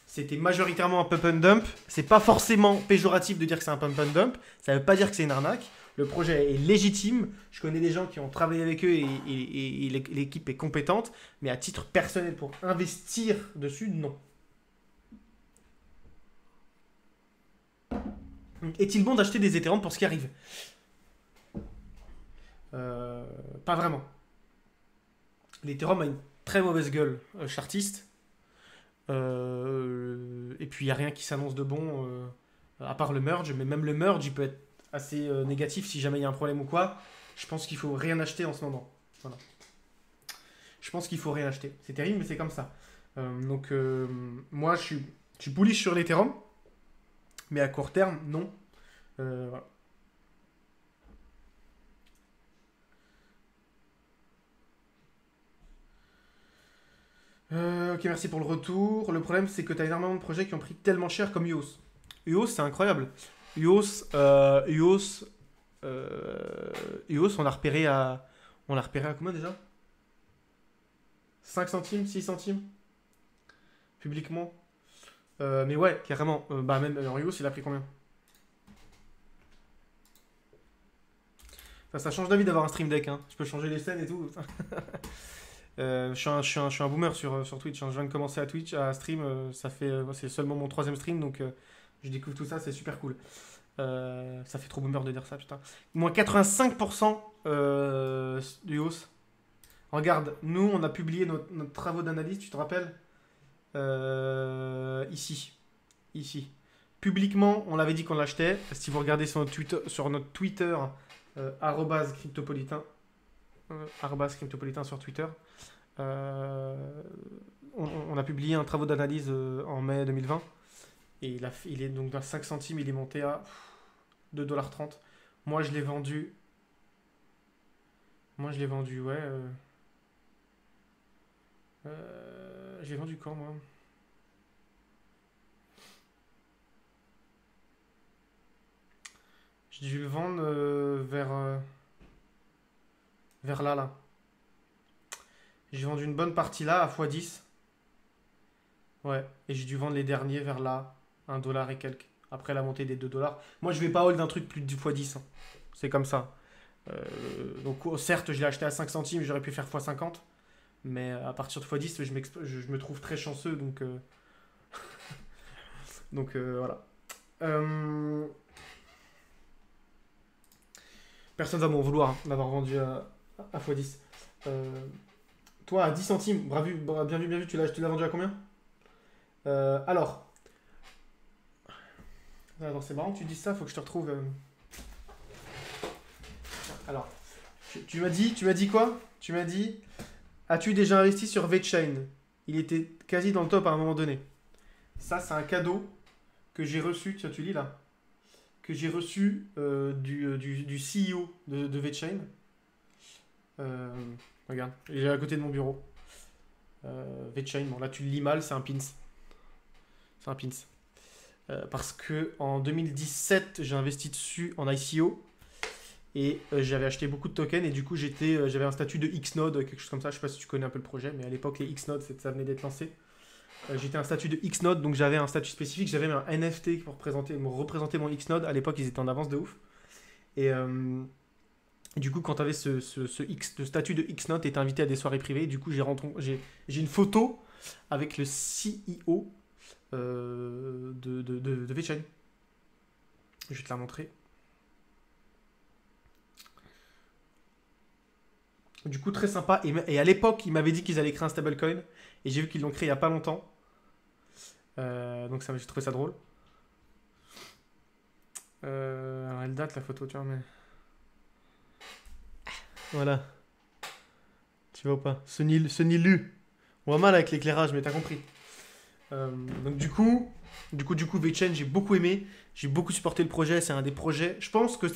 c'était majoritairement un pump and dump. C'est pas forcément péjoratif de dire que c'est un pump and dump. Ça veut pas dire que c'est une arnaque. Le projet est légitime. Je connais des gens qui ont travaillé avec eux et l'équipe est compétente. Mais à titre personnel, pour investir dessus, non. Est-il bon d'acheter des Ethereum pour ce qui arrive? Pas vraiment. L'Ethereum a une très mauvaise gueule chartiste. Et puis il n'y a rien qui s'annonce de bon à part le merge. Mais même le merge, il peut être assez négatif si jamais il y a un problème ou quoi. Je pense qu'il faut rien acheter en ce moment. Voilà. Je pense qu'il faut rien acheter. C'est terrible, mais c'est comme ça. Donc moi, je suis bullish sur l'Ethereum. Mais à court terme, non. Voilà. Ok, merci pour le retour. Le problème, c'est que tu as énormément de projets qui ont pris tellement cher comme UOS. UOS, c'est incroyable. UOS, on l'a repéré à. On l'a repéré à combien déjà? 5 centimes, 6 centimes publiquement. Mais ouais, carrément. Bah, même en UOS, il a pris combien? Ça change d'avis d'avoir un stream deck, hein. Je peux changer les scènes et tout. Je suis un boomer sur Twitch, hein. Je viens de commencer à Twitch, à stream. C'est seulement mon troisième stream, donc je découvre tout ça, c'est super cool. Ça fait trop boomer de dire ça, putain. Moins 85% du hausse. Regarde, nous, on a publié notre travaux d'analyse, tu te rappelles? Ici. Ici. Publiquement, on l'avait dit qu'on l'achetait. Si vous regardez sur notre Twitter, @cryptopolitain, @cryptopolitain sur Twitter, on a publié un travaux d'analyse en mai 2020. Et il est donc dans 5 centimes, il est monté à 2,30 $. Moi, je l'ai vendu. Ouais. Je l'ai vendu quand, moi? J'ai dû le vendre vers là. J'ai vendu une bonne partie là à x10. Ouais, et j'ai dû vendre les derniers vers là, 1 dollar et quelques. Après la montée des 2 dollars. Moi, je vais pas hold un truc plus de 10 fois 10, hein. C'est comme ça. Donc, certes, je l'ai acheté à 5 centimes, j'aurais pu faire x50. Mais à partir de x10, je me trouve très chanceux. Donc, voilà. Euh, Personne va m'en vouloir hein, d'avoir vendu à x10. Euh, Toi, à 10 centimes, bien vu, bien vu, tu l'as vendu à combien? Alors, attends, c'est marrant que tu dises ça, faut que je te retrouve. Alors, tu m'as dit quoi? Tu m'as dit, as-tu déjà investi sur VeChain? Il était quasi dans le top à un moment donné. Ça, c'est un cadeau que j'ai reçu, tu lis là, que j'ai reçu du CEO de VeChain. Euh, Regarde, il est à côté de mon bureau. VeChain, bon là tu le lis mal, c'est un pins. C'est un pins. Parce que en 2017, j'ai investi dessus en ICO et j'avais acheté beaucoup de tokens et du coup j'avais un statut de Xnode, quelque chose comme ça. Je sais pas si tu connais un peu le projet, mais à l'époque les Xnode ça venait d'être lancé. J'étais un statut de Xnode, donc j'avais un statut spécifique. J'avais un NFT pour me représenter mon Xnode. À l'époque, ils étaient en avance de ouf. Et du coup, quand tu avais ce statut de Xnode, tu étais invité à des soirées privées. Du coup, j'ai une photo avec le CEO de VeChain. Je vais te la montrer. Du coup, très sympa. Et à l'époque, ils m'avaient dit qu'ils allaient créer un stablecoin. Et j'ai vu qu'ils l'ont créé il n'y a pas longtemps. Donc j'ai trouvé ça drôle. Alors elle date la photo, tu vois, mais. Voilà. Tu vois ou pas? Ce Lu. On va mal avec l'éclairage, mais t'as compris. Donc du coup, VeChain, j'ai beaucoup aimé. J'ai beaucoup supporté le projet. C'est un des projets. Je pense que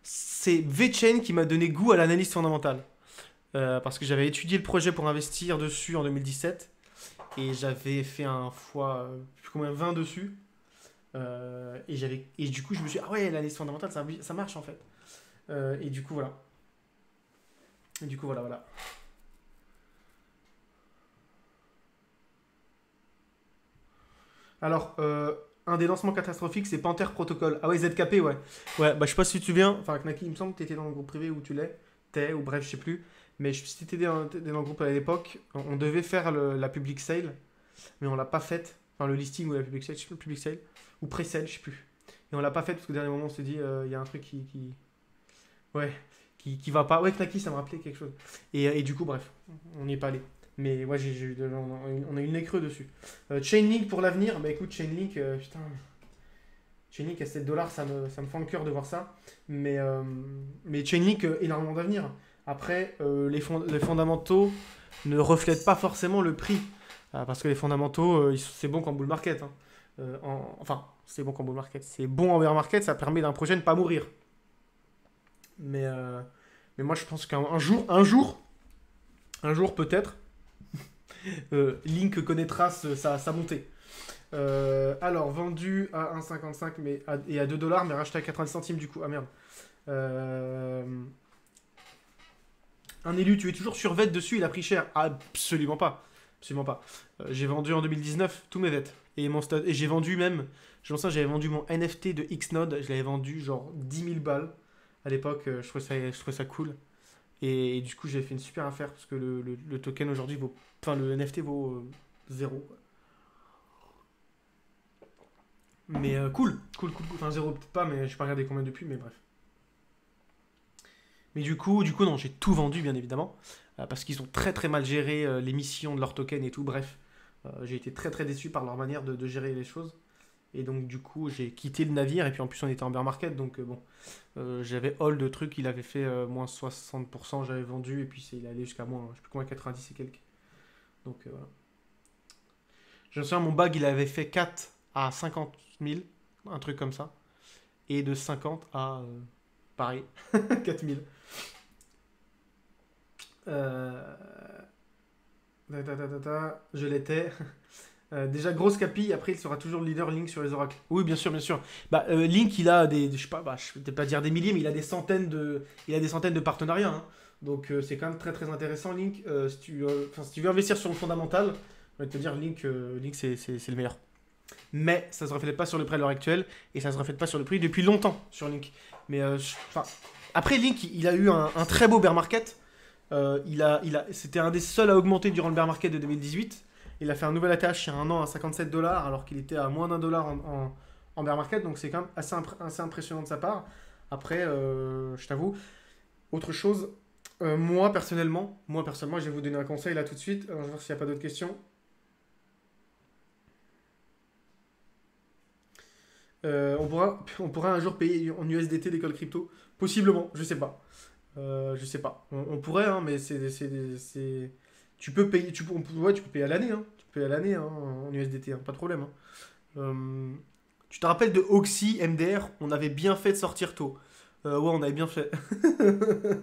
c'est VeChain qui m'a donné goût à l'analyse fondamentale. Parce que j'avais étudié le projet pour investir dessus en 2017. Et j'avais fait un fois, je sais combien, 20 dessus. Et du coup, je me suis dit, ah ouais, l'analyse fondamentale, ça marche en fait. Et du coup, voilà. Et du coup, voilà, voilà. Alors, un des lancements catastrophiques, c'est Panther Protocol. Ah ouais, ZKP, ouais. Ouais, bah je sais pas si tu te souviens. Enfin, Knaki, il me semble que tu étais dans le groupe privé où tu l'es. Ou bref, je sais plus. Mais si tu étais dans le groupe à l'époque, on devait faire la public sale, mais on l'a pas faite. Enfin, le listing ou la public sale, je sais plus, le public sale. Ou pre-sale, je sais plus. Et on l'a pas faite parce qu'au dernier moment, on s'est dit, il y a un truc ouais, qui va pas. Ouais, Knaki, ça me rappelait quelque chose. Et du coup, bref, on n'y est pas allé. Mais ouais, on a eu le nez creux dessus. Chainlink pour l'avenir, bah écoute, Chainlink, putain. Chainlink à 7 dollars, ça me fend le cœur de voir ça. Mais Chainlink, énormément d'avenir. Après, les fondamentaux ne reflètent pas forcément le prix. Parce que les fondamentaux, c'est bon qu'en bull market, hein. Enfin, c'est bon qu'en bull market. C'est bon en bear market, ça permet d'un projet de ne pas mourir. Mais, euh, mais moi, je pense qu'un jour peut-être, Link connaîtra sa montée. Alors, vendu à 1,55 et à 2 dollars, mais racheté à 90 centimes du coup. Ah merde. Euh, un élu, tu es toujours sur VET dessus, il a pris cher. Absolument pas. Absolument pas. J'ai vendu en 2019 tous mes VET. Et j'ai vendu même, je me souviens, j'avais vendu mon NFT de Xnode, je l'avais vendu genre 10 000 balles. À l'époque, je trouvais ça cool. Et du coup, j'avais fait une super affaire parce que le token aujourd'hui vaut. Enfin, le NFT vaut 0. Mais cool. Enfin, 0 peut-être pas, mais je n'ai pas regardé combien depuis, mais bref. Mais du coup non, j'ai tout vendu, bien évidemment. Parce qu'ils ont très très mal géré l'émission de leur token et tout. Bref, j'ai été très très déçu par leur manière de gérer les choses. Et donc, du coup, j'ai quitté le navire. Et puis, en plus, on était en bear market. Donc, bon, j'avais hold de trucs. Il avait fait moins 60%. J'avais vendu. Et puis, il allait jusqu'à moins, je sais plus combien, 90 et quelques. Donc, voilà. Je me souviens, mon bag, il avait fait 4 à 50 000. Un truc comme ça. Et de 50 à, pareil, 4 000. Euh... Je l'étais. Déjà, grosse capi, après il sera toujours le leader Link sur les oracles. Oui, bien sûr, bien sûr. Bah, Link, il a je sais pas, je vais peut-être pas dire des milliers, mais il a des centaines de partenariats, hein. Donc c'est quand même très très intéressant, Link. Si tu veux investir sur le fondamental, Je vais te dire, Link c'est le meilleur. Mais ça se reflète pas sur le prix à l'heure actuelle et ça se reflète pas sur le prix depuis longtemps sur Link. Mais après Link, il a eu un très beau bear market. C'était un des seuls à augmenter durant le bear market de 2018. Il a fait un nouvel ATH il y a un an à 57 dollars alors qu'il était à moins d'1 dollar en bear market. Donc c'est quand même assez impressionnant de sa part. Après, je t'avoue, autre chose, moi personnellement, je vais vous donner un conseil là tout de suite. Alors, je vais voir s'il n'y a pas d'autres questions. On pourra un jour payer en USDT l'école crypto. Possiblement, je sais pas. Je sais pas. On pourrait, hein, mais tu peux payer, ouais, tu peux payer à l'année, hein. Tu peux payer à l'année, hein, en USDT, hein, pas de problème, hein. Euh, Tu te rappelles de Oxy MDR? On avait bien fait de sortir tôt. Ouais, on avait bien fait.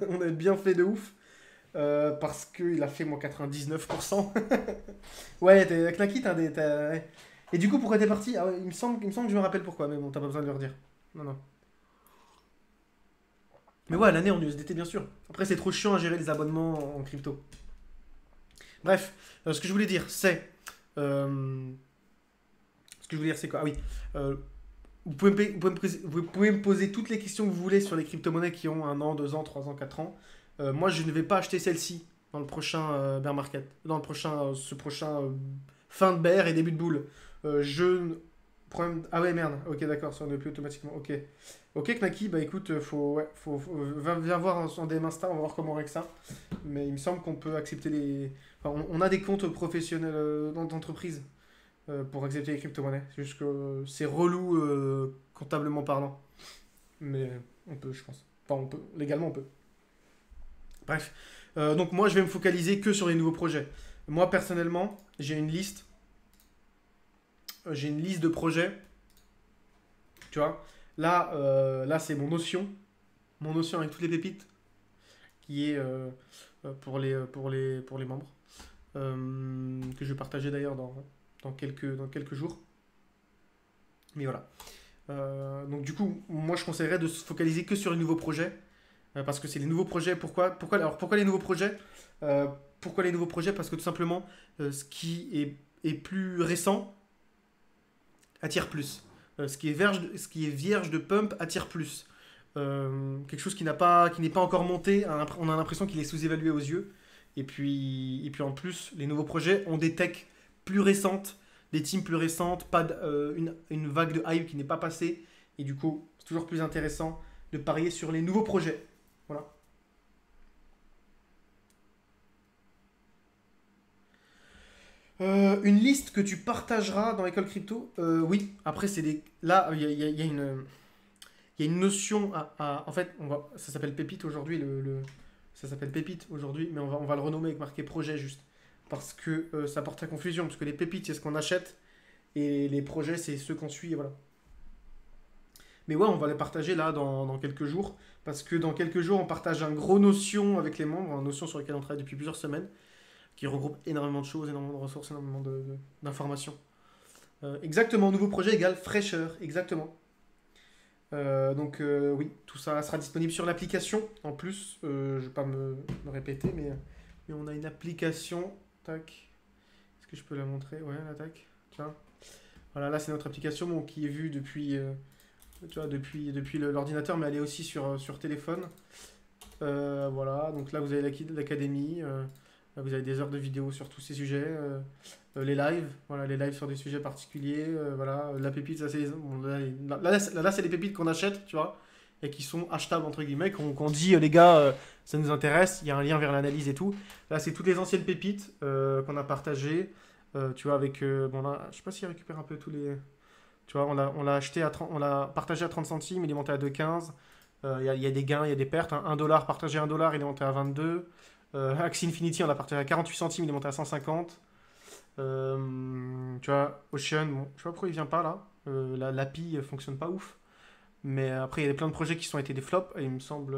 On avait bien fait de ouf. Parce qu'il a fait moins 99%. Ouais, t'es Knacky, ouais. Et du coup, pourquoi t'es parti? Ah ouais, il me semble que je me rappelle pourquoi, mais bon, t'as pas besoin de le redire. Non, non. Mais ouais, à l'année en USDT, bien sûr. Après, c'est trop chiant à gérer les abonnements en crypto. Bref, ce que je voulais dire, c'est. Ce que je voulais dire, c'est quoi? Ah oui. euh, vous pouvez me poser toutes les questions que vous voulez sur les crypto-monnaies qui ont 1 an, 2 ans, 3 ans, 4 ans. Moi, je ne vais pas acheter celle-ci dans le prochain bear market. Dans le prochain, ce prochain fin de bear et début de boule. Je. Problème. Ah ouais, merde. Ok, d'accord, ça ne plus automatiquement. Ok. Ok, Knacky, bah écoute, ouais, viens voir en DM Insta, on va voir comment on règle ça. Mais il me semble qu'on peut accepter les. Enfin, on a des comptes professionnels dans l'entreprise pour accepter les crypto-monnaies. C'est juste que c'est relou comptablement parlant. Mais on peut, je pense. Enfin, on peut. Légalement, on peut. Bref. Donc moi, je vais me focaliser que sur les nouveaux projets. Moi, personnellement, j'ai une liste de projets. Tu vois. Là c'est mon notion avec toutes les pépites, qui est pour les membres, que je vais partager d'ailleurs dans quelques jours. Mais voilà. Donc du coup, moi je conseillerais de se focaliser que sur les nouveaux projets, parce que c'est les nouveaux projets. Pourquoi les nouveaux projets? Pourquoi les nouveaux projets? Parce que tout simplement, ce qui est plus récent attire plus. Ce qui est vierge de pump attire plus. Quelque chose qui n'est pas encore monté, on a l'impression qu'il est sous-évalué aux yeux. Et puis en plus, les nouveaux projets ont des techs plus récentes, des teams plus récentes, pas une vague de hype qui n'est pas passée. Et du coup, c'est toujours plus intéressant de parier sur les nouveaux projets. Voilà. Une liste que tu partageras dans l'école crypto? Oui. Après, là, il y a une notion en fait, ça s'appelle Pépite aujourd'hui, ça s'appelle Pépite aujourd'hui, mais on va le renommer avec marqué projet juste. Parce que ça porte à confusion, parce que les pépites, c'est ce qu'on achète, et les projets, c'est ceux qu'on suit, et voilà. Mais ouais, on va les partager là dans quelques jours, parce que dans quelques jours, on partage un gros notion avec les membres, un notion sur lequel on travaille depuis plusieurs semaines, qui regroupe énormément de choses, énormément de ressources, énormément d'informations. Exactement, nouveau projet égale fraîcheur, exactement. Donc oui, tout ça sera disponible sur l'application. En plus, je ne vais pas me répéter, mais on a une application. Tac. Est-ce que je peux la montrer? Ouais, là, tac. Tiens. Voilà, là c'est notre application bon, qui est vue depuis, tu vois, depuis l'ordinateur, mais elle est aussi sur téléphone. Voilà, donc là vous avez l'académie. Là, vous avez des heures de vidéo sur tous ces sujets. Les lives, voilà, les lives sur des sujets particuliers. Voilà, la pépite, ça c'est bon, là, c'est les pépites qu'on achète, tu vois, et qui sont achetables entre guillemets, qu'on dit les gars, ça nous intéresse, il y a un lien vers l'analyse et tout. Là, c'est toutes les anciennes pépites qu'on a partagées, tu vois, avec bon là, je sais pas s'il récupère un peu tous les, tu vois, on l'a acheté on l'a partagé à 30 centimes, il est monté à 2,15. Il y a des gains, il y a des pertes, hein. 1 dollar partagé 1 dollar, il est monté à 22. Axie Infinity, on l'a partagé à 48 centimes, il est monté à 150. Tu vois, Ocean, bon, je sais pas pourquoi il vient pas là. L'API fonctionne pas ouf. Mais après, il y a plein de projets qui sont été des flops. Et il me semble.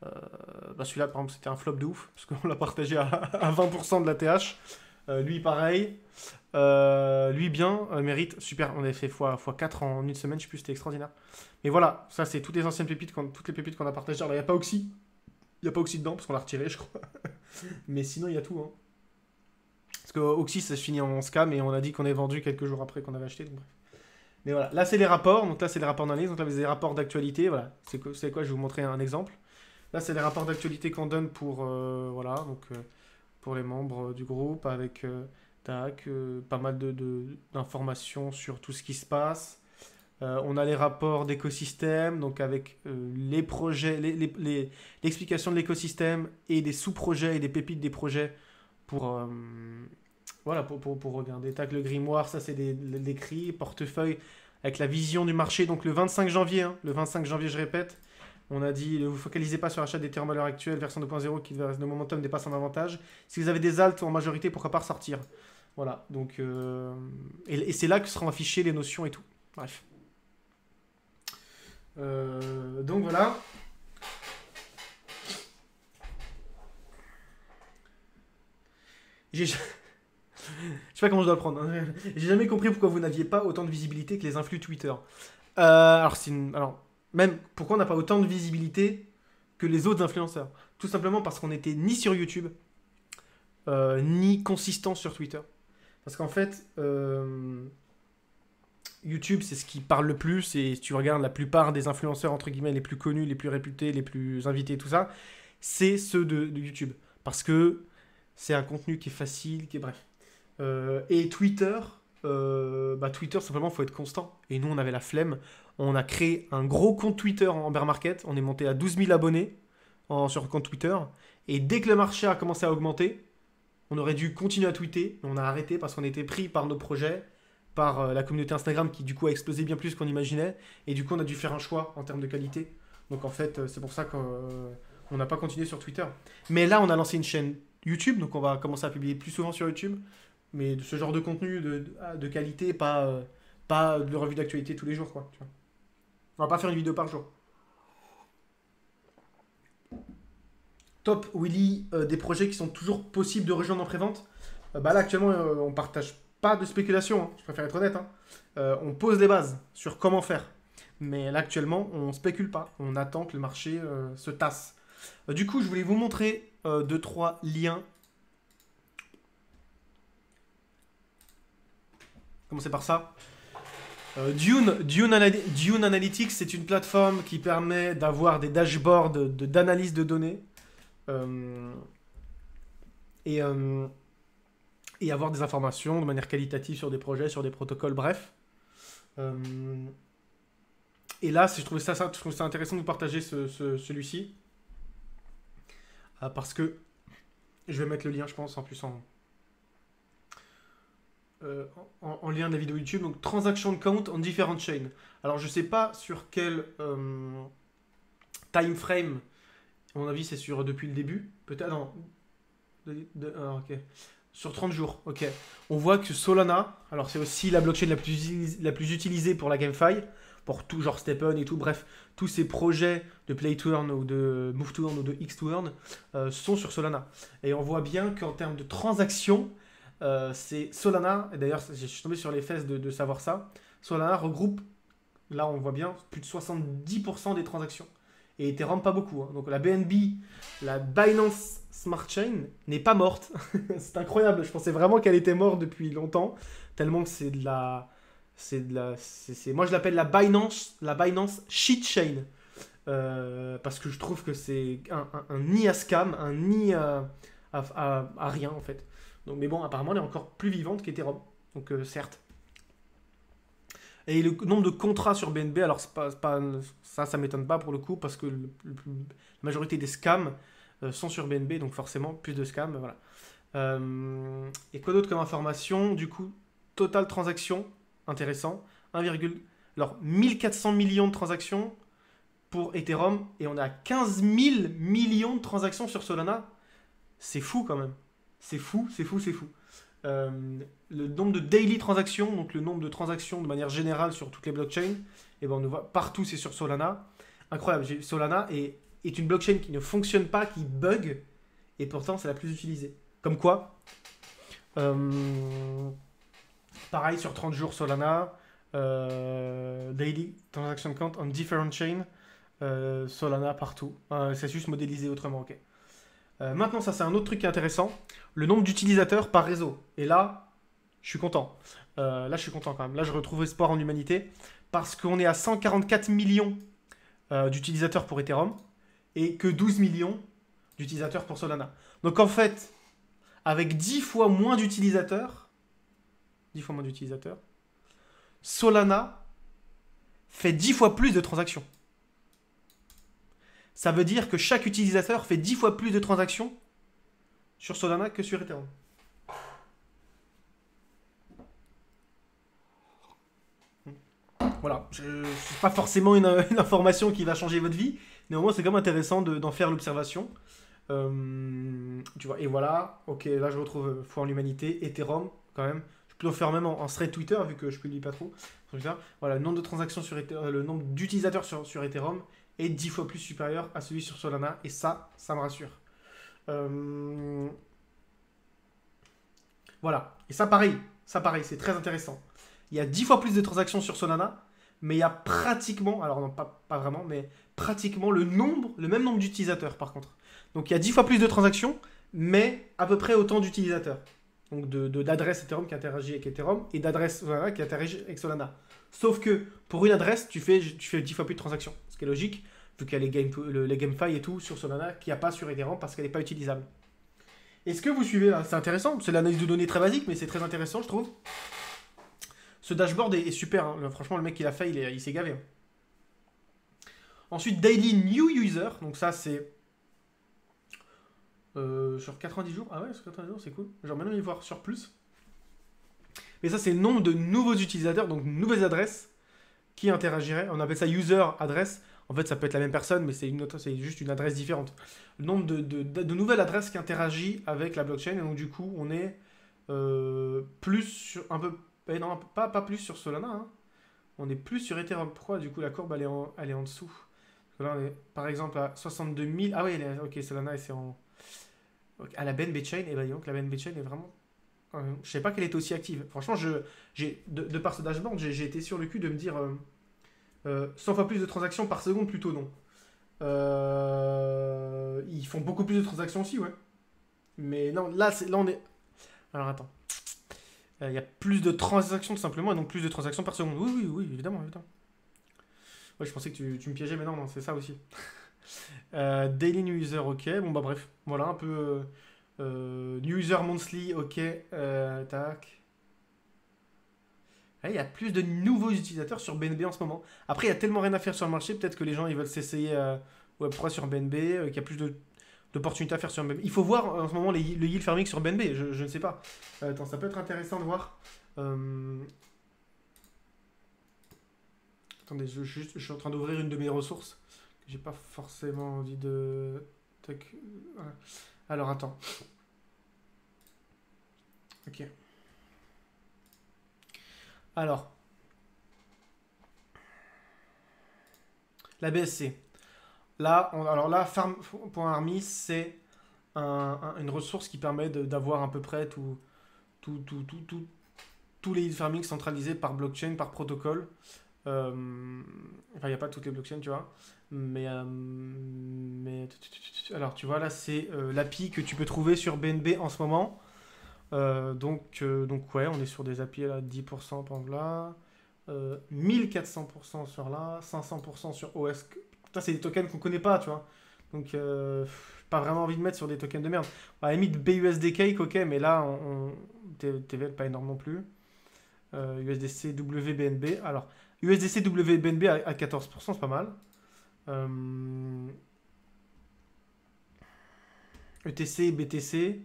Bah celui-là, par exemple, c'était un flop de ouf. Parce qu'on l'a partagé à 20% de la TH. Lui, pareil. Lui, bien. Mérite. Super. On avait fait x4 en une semaine. Je sais plus, c'était extraordinaire. Mais voilà, ça, c'est toutes les anciennes pépites, toutes les pépites qu'on a partagées. Alors, il n'y a pas Oxy. Il n'y a pas Oxy dedans parce qu'on l'a retiré, je crois. Mais sinon, il y a tout, hein. Parce que Oxy, ça se finit en scam et on a dit qu'on est vendu quelques jours après qu'on avait acheté. Donc bref. Mais voilà, là c'est les rapports. Donc là c'est les rapports d'analyse. Donc là vous avez des rapports d'actualité. Voilà, c'est quoi, je vais vous montrer un exemple. Là c'est les rapports d'actualité qu'on donne pour voilà, donc pour les membres du groupe avec pas mal d'informations sur tout ce qui se passe. On a les rapports d'écosystème, donc avec les projets, l'explication de l'écosystème et des sous-projets et des pépites des projets pour, voilà, pour regarder. Tac, le grimoire, ça c'est des cris, portefeuille avec la vision du marché. Donc le 25 janvier, hein, le 25 janvier, je répète, on a dit ne vous focalisez pas sur l'achat d'Ethereum à l'heure actuelle, version 2.0 qui de momentum dépasse en avantage. Si vous avez des alts en majorité, pourquoi pas ressortir. Voilà, donc et c'est là que seront affichées les notions et tout. Bref. Donc voilà. Je sais pas comment je dois le prendre. Hein. J'ai jamais compris pourquoi vous n'aviez pas autant de visibilité que les influx Twitter. Alors, même pourquoi on n'a pas autant de visibilité que les autres influenceurs. Tout simplement parce qu'on n'était ni sur YouTube, ni consistant sur Twitter. Parce qu'en fait, YouTube, c'est ce qui parle le plus. Et si tu regardes la plupart des influenceurs, entre guillemets, les plus connus, les plus réputés, les plus invités, tout ça, c'est ceux de YouTube. Parce que c'est un contenu qui est facile, qui est bref. Et Twitter, Twitter, simplement, il faut être constant. Et nous, on avait la flemme. On a créé un gros compte Twitter en bear market. On est monté à 12 000 abonnés sur le compte Twitter. Et dès que le marché a commencé à augmenter, on aurait dû continuer à tweeter. Mais on a arrêté parce qu'on était pris par nos projets, par la communauté Instagram qui, du coup, a explosé bien plus qu'on imaginait. Et du coup, on a dû faire un choix en termes de qualité. Donc, en fait, c'est pour ça qu'on n'a pas continué sur Twitter. Mais là, on a lancé une chaîne YouTube. Donc, on va commencer à publier plus souvent sur YouTube. Mais de ce genre de contenu de qualité, pas de revue d'actualité tous les jours, quoi. Tu vois. On va pas faire une vidéo par jour. Top, Willy, des projets qui sont toujours possibles de rejoindre en prévente. Là, actuellement, on partage pas de spéculation, hein. Je préfère être honnête. Hein. On pose les bases sur comment faire. Mais là, actuellement, on spécule pas. On attend que le marché se tasse. Du coup, je voulais vous montrer 2-3 liens. Commencez par ça. Dune Analytics, c'est une plateforme qui permet d'avoir des dashboards d'analyse de données et avoir des informations de manière qualitative sur des projets, sur des protocoles, bref. Et là, je trouve ça intéressant de vous partager celui-ci. Parce que je vais mettre le lien, je pense, en plus en lien de la vidéo YouTube. Donc, transaction count on different chains. Alors, je sais pas sur quel time frame. À mon avis, c'est sur depuis le début. Peut-être. Non. Ok. Sur 30 jours. Ok. On voit que Solana. Alors, c'est aussi la blockchain la plus utilisée pour la GameFi. Pour tout, genre Stepn et tout. Bref, tous ces projets de PlayTurn ou de MoveTurn ou de Xturn sont sur Solana. Et on voit bien qu'en termes de transactions, c'est Solana, et d'ailleurs je suis tombé sur les fesses de savoir ça, Solana regroupe, là on voit bien, plus de 70% des transactions. Et Ethereum pas beaucoup. Hein. Donc la BNB, la Binance Smart Chain, n'est pas morte. C'est incroyable, je pensais vraiment qu'elle était morte depuis longtemps, tellement que c'est de la... moi je l'appelle la Binance Shit Chain. Parce que je trouve que c'est un nid à scam, un nid à rien en fait. Donc, mais bon, apparemment, elle est encore plus vivante qu'Ethereum. Donc, certes. Et le nombre de contrats sur BNB, alors ça m'étonne pas pour le coup, parce que la majorité des scams sont sur BNB, donc forcément, plus de scams, voilà. Et quoi d'autre comme information? Du coup, total transaction, intéressant, alors 1400 millions de transactions pour Ethereum, et on a 15 000 millions de transactions sur Solana. C'est fou quand même. C'est fou. Le nombre de daily transactions, donc le nombre de transactions de manière générale sur toutes les blockchains, et ben on voit partout, c'est sur Solana. Incroyable, Solana est une blockchain qui ne fonctionne pas, qui bug, et pourtant c'est la plus utilisée. Comme quoi, pareil sur 30 jours Solana, daily transaction count on different chain, Solana partout. C'est juste modélisé autrement, ok. Maintenant, ça c'est un autre truc qui est intéressant. Le nombre d'utilisateurs par réseau. Et là, je suis content. Là, je suis content quand même. Là, je retrouve espoir en humanité. Parce qu'on est à 144 millions d'utilisateurs pour Ethereum. Et que 12 millions d'utilisateurs pour Solana. Donc en fait, avec 10 fois moins d'utilisateurs, 10 fois moins d'utilisateurs, Solana fait 10 fois plus de transactions. Ça veut dire que chaque utilisateur fait 10 fois plus de transactions sur Solana que sur Ethereum. Voilà, c'est pas forcément une information qui va changer votre vie, néanmoins c'est quand même intéressant d'en faire l'observation. Tu vois, et voilà, ok, là je retrouve foi en l'humanité, Ethereum quand même. Je peux le faire même en thread Twitter vu que je publie pas trop. Voilà, le nombre de transactions sur Ethereum, le nombre d'utilisateurs sur Ethereum est 10 fois plus supérieur à celui sur Solana, et ça me rassure. Voilà, et ça pareil, c'est très intéressant. Il y a 10 fois plus de transactions sur Solana, mais il y a pratiquement, alors non, pas vraiment, mais pratiquement le même nombre d'utilisateurs par contre. Donc il y a 10 fois plus de transactions, mais à peu près autant d'utilisateurs. Donc d'adresses Ethereum qui interagit avec Ethereum et d'adresses Solana qui interagit avec Solana. Sauf que pour une adresse, tu fais 10 fois plus de transactions. Ce qui est logique, vu qu'il y a les GameFi et tout sur Solana qu'il n'y a pas sur Ethereum parce qu'elle n'est pas utilisable. Est-ce que vous suivez là? C'est intéressant, c'est l'analyse de données très basique, mais c'est très intéressant, je trouve. Ce dashboard est super, hein. Franchement, le mec qui l'a fait, il s'est gavé. Hein. Ensuite, Daily New User, donc ça c'est sur 90 jours. Ah ouais, sur 90 jours, c'est cool. J'aimerais bien y voir sur plus. Mais ça, c'est le nombre de nouveaux utilisateurs, donc nouvelles adresses qui interagiraient. On appelle ça user adresse. En fait, ça peut être la même personne, mais c'est juste une adresse différente. Le nombre de nouvelles adresses qui interagissent avec la blockchain. Et donc, du coup, on est plus sur un peu. Non, pas plus sur Solana. Hein. On est plus sur Ethereum. Pourquoi, du coup, la courbe, elle est en dessous? Parce que là, on est, par exemple, à 62 000. Ah oui, ok, Solana, c'est en. À la BNB Chain, et bien donc la BNB Chain est vraiment. Je sais pas qu'elle est aussi active. Franchement, de par ce dashboard, j'ai été sur le cul de me dire 100 fois plus de transactions par seconde, plutôt non. Ils font beaucoup plus de transactions aussi, ouais. Mais non, là on est. Alors attends. Il y a plus de transactions tout simplement, et donc plus de transactions par seconde. Oui, évidemment. Ouais, je pensais que tu me piégeais, mais non, c'est ça aussi. Daily New User, ok. Bon, bah bref, voilà un peu. New User Monthly, ok. Tac. Il y a plus de nouveaux utilisateurs sur BNB en ce moment. Après, il y a tellement rien à faire sur le marché, peut-être que les gens ils veulent s'essayer Web3 sur BNB, qu'il y a plus d'opportunités à faire sur BNB. Il faut voir en ce moment le yield farming sur BNB, je ne sais pas. Attends, ça peut être intéressant de voir. Attendez, je suis en train d'ouvrir une de mes ressources. J'ai pas forcément envie de. Tac. Voilà. Alors attends. Ok. Alors. La BSC. Là, farm.army, c'est une ressource qui permet d'avoir à peu près tous les yield farming centralisés par blockchain, par protocole. Enfin, il n'y a pas toutes les blockchains, tu vois. Mais alors, tu vois, là, c'est l'API que tu peux trouver sur BNB en ce moment. Donc, ouais, on est sur des API à 10% par là. 1400% sur là, 500% sur OS. Ça, c'est des tokens qu'on connaît pas, tu vois. Donc, pas vraiment envie de mettre sur des tokens de merde. À la limite, BUSD Cake, ok, mais là, TVL, pas énorme non plus. USDC WBNB. Alors, USDC WBNB à 14%, c'est pas mal. ETC, BTC,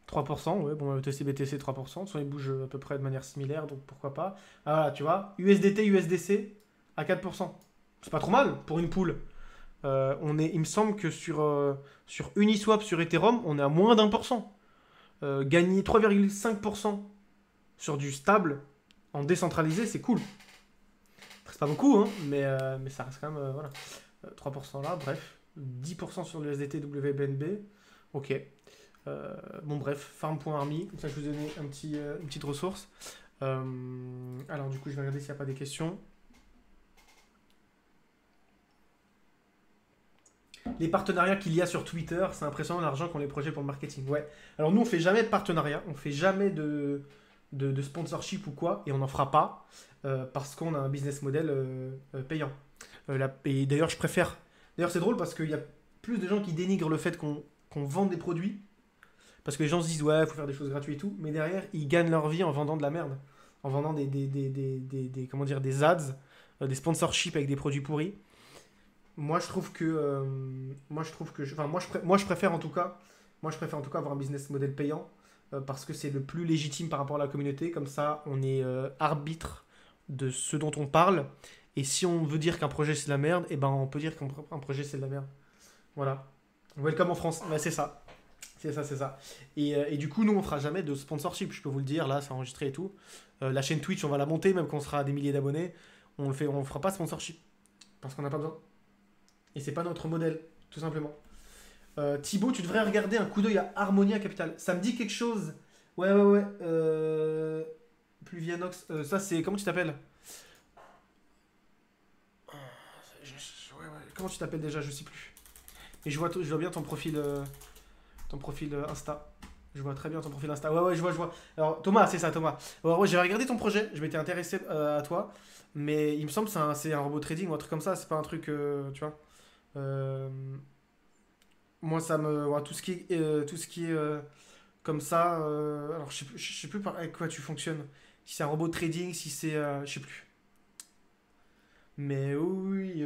3%. Ouais, bon, ETC, BTC, 3%. Ils bougent à peu près de manière similaire, donc pourquoi pas. Ah, voilà, tu vois, USDT, USDC à 4%. C'est pas trop mal pour une pool. Il me semble que sur Uniswap, sur Ethereum, on est à moins d'1%. Gagner 3,5% sur du stable en décentralisé, c'est cool. C'est pas beaucoup, hein, mais ça reste quand même. Voilà. 3% là, bref. 10% sur le SDT WBNB. Ok. Bon, bref, farm.army. Comme ça, je vous ai donné une petite ressource. Alors, du coup, je vais regarder s'il n'y a pas des questions. Les partenariats qu'il y a sur Twitter, c'est impressionnant l'argent qu'ont les projets pour le marketing. Ouais. Alors nous, on fait jamais de partenariat, on fait jamais de sponsorship ou quoi, et on n'en fera pas parce qu'on a un business model payant. Et d'ailleurs, je préfère. D'ailleurs, c'est drôle parce qu'il y a plus de gens qui dénigrent le fait qu'on vende des produits parce que les gens se disent ouais, il faut faire des choses gratuites et tout, mais derrière, ils gagnent leur vie en vendant de la merde, en vendant comment dire, des ads, des sponsorships avec des produits pourris. Moi, je trouve que, enfin, moi, je préfère en tout cas, avoir un business model payant parce que c'est le plus légitime par rapport à la communauté. Comme ça, on est arbitre de ce dont on parle. Et si on veut dire qu'un projet c'est de la merde, et ben on peut dire qu'un projet c'est de la merde. Voilà. Welcome en France. Ouais, c'est ça. C'est ça, c'est ça. Et du coup, nous, on fera jamais de sponsorship, je peux vous le dire. Là, c'est enregistré et tout. La chaîne Twitch, on va la monter, même quand on sera à des milliers d'abonnés. On fera pas de sponsorship parce qu'on n'a pas besoin. Et c'est pas notre modèle, tout simplement. Thibaut, tu devrais regarder un coup d'œil à Harmonia Capital. Ça me dit quelque chose. Ouais, ouais, ouais. Pluvianox. Ça, c'est. Comment tu t'appelles? Ouais, ouais. Comment tu t'appelles déjà? Je sais plus. Et je vois bien ton profil Insta. Je vois très bien ton profil Insta. Ouais, ouais, je vois, je vois. Alors, Thomas, c'est ça, Thomas. Alors, ouais, j'avais regardé ton projet. Je m'étais intéressé à toi. Mais il me semble que c'est un robot trading ou un truc comme ça. C'est pas un truc, tu vois. Euh, Moi, ça me. Ouais, tout ce qui est comme ça. Alors, je sais plus avec quoi tu fonctionnes. Si c'est un robot de trading, si c'est. Je sais plus. Mais oui,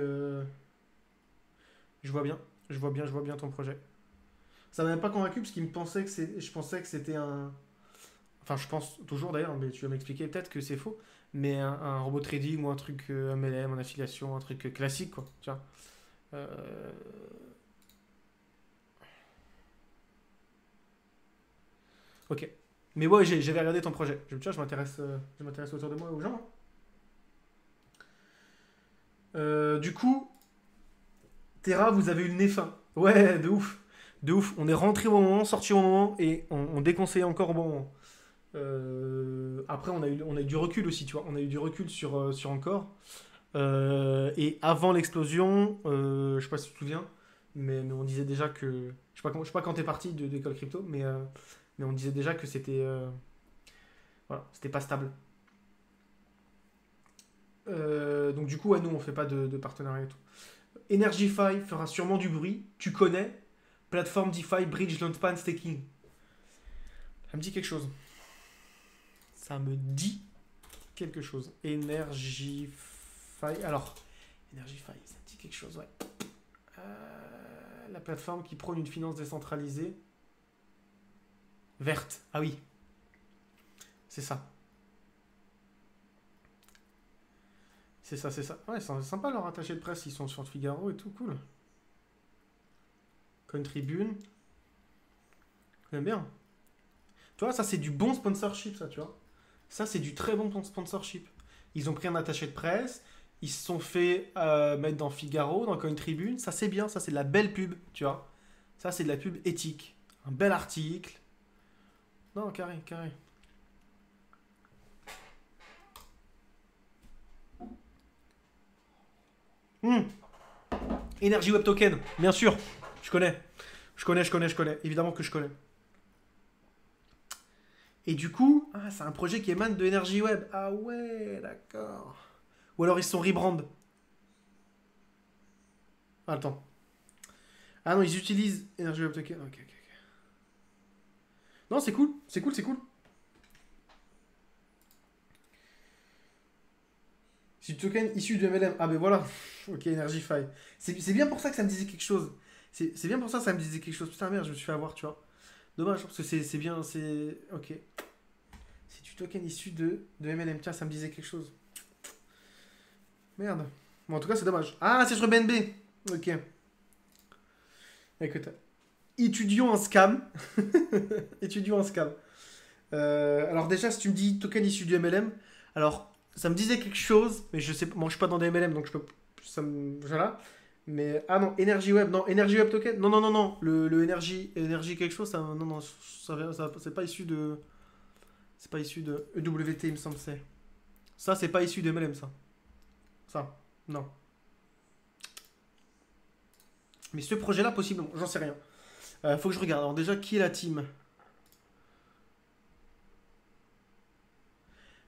je vois bien. Je vois bien ton projet. Ça m'a même pas convaincu parce qu'il me pensait que c'est. Je pensais que c'était un. Enfin, je pense toujours d'ailleurs, mais tu vas m'expliquer peut-être que c'est faux. Mais un robot de trading ou un truc MLM, en affiliation, un truc classique, quoi. Tu vois. Euh, Ok. Mais ouais, j'avais regardé ton projet. Tu vois, je m'intéresse autour de moi aux gens, hein. Du coup, Terra, vous avez eu le nez fin. Ouais, de ouf. De ouf. On est rentré au bon moment, sorti au bon moment et on déconseillait encore au bon moment. Après, on a eu du recul aussi, tu vois. On a eu du recul sur encore. Et avant l'explosion, je sais pas si tu te souviens, mais on disait déjà que. Je sais pas quand t'es parti de l'école crypto, mais on disait déjà que c'était. Voilà, c'était pas stable. Donc du coup, ouais, nous, on fait pas de partenariat et tout. Energyfy fera sûrement du bruit. Tu connais plateforme DeFi, Bridge, Launchpad, Staking. Ça me dit quelque chose. Ça me dit quelque chose. Energyfy. Alors, Energyfy, ça me dit quelque chose, ouais. La plateforme qui prône une finance décentralisée. Verte. Ah oui, c'est ça. C'est ça, c'est ça. Ouais, c'est sympa leur attaché de presse. Ils sont sur Figaro et tout, cool. Coin Tribune. J'aime bien. Tu vois, ça c'est du bon sponsorship, ça, tu vois. Ça c'est du très bon sponsorship. Ils ont pris un attaché de presse, ils se sont fait mettre dans Figaro, dans Coin Tribune. Ça c'est bien, ça c'est de la belle pub, tu vois. Ça c'est de la pub éthique. Un bel article. Non, carré, carré. Hmm. Energy Web Token, bien sûr. Je connais. Je connais. Évidemment que je connais. Et du coup, ah, c'est un projet qui émane de Energy Web. Ah ouais, d'accord. Ou alors ils se sont rebrand. Ah, attends. Ah non, ils utilisent Energy Web Token. Ok, ok, ok. Non, c'est cool. C'est cool, c'est cool. C'est du token issu de MLM. Ah ben voilà. Ok, Energyfy. C'est bien pour ça que ça me disait quelque chose. C'est bien pour ça que ça me disait quelque chose. Putain, merde, je me suis fait avoir, tu vois. Dommage, parce que c'est bien, c'est. Ok. C'est du token issu de MLM. Tiens, ça me disait quelque chose. Merde. Bon, en tout cas, c'est dommage. Ah, c'est sur BNB. Ok. Écoute. Étudions un scam. Étudions un scam. Alors, déjà, si tu me dis token issu du MLM, alors, ça me disait quelque chose, mais je sais pas. Moi, je suis pas dans des MLM, donc je peux. Voilà. Mais. Ah non, Energy Web. Non, Energy Web Token. Non, non, non, non. Le Energy quelque chose, ça. Non, non, c'est pas issu de. C'est pas issu de EWT, il me semble, c'est. Ça, c'est pas issu de MLM, ça. Ça. Non. Mais ce projet-là, possiblement, j'en sais rien. Faut que je regarde. Alors déjà, qui est la team?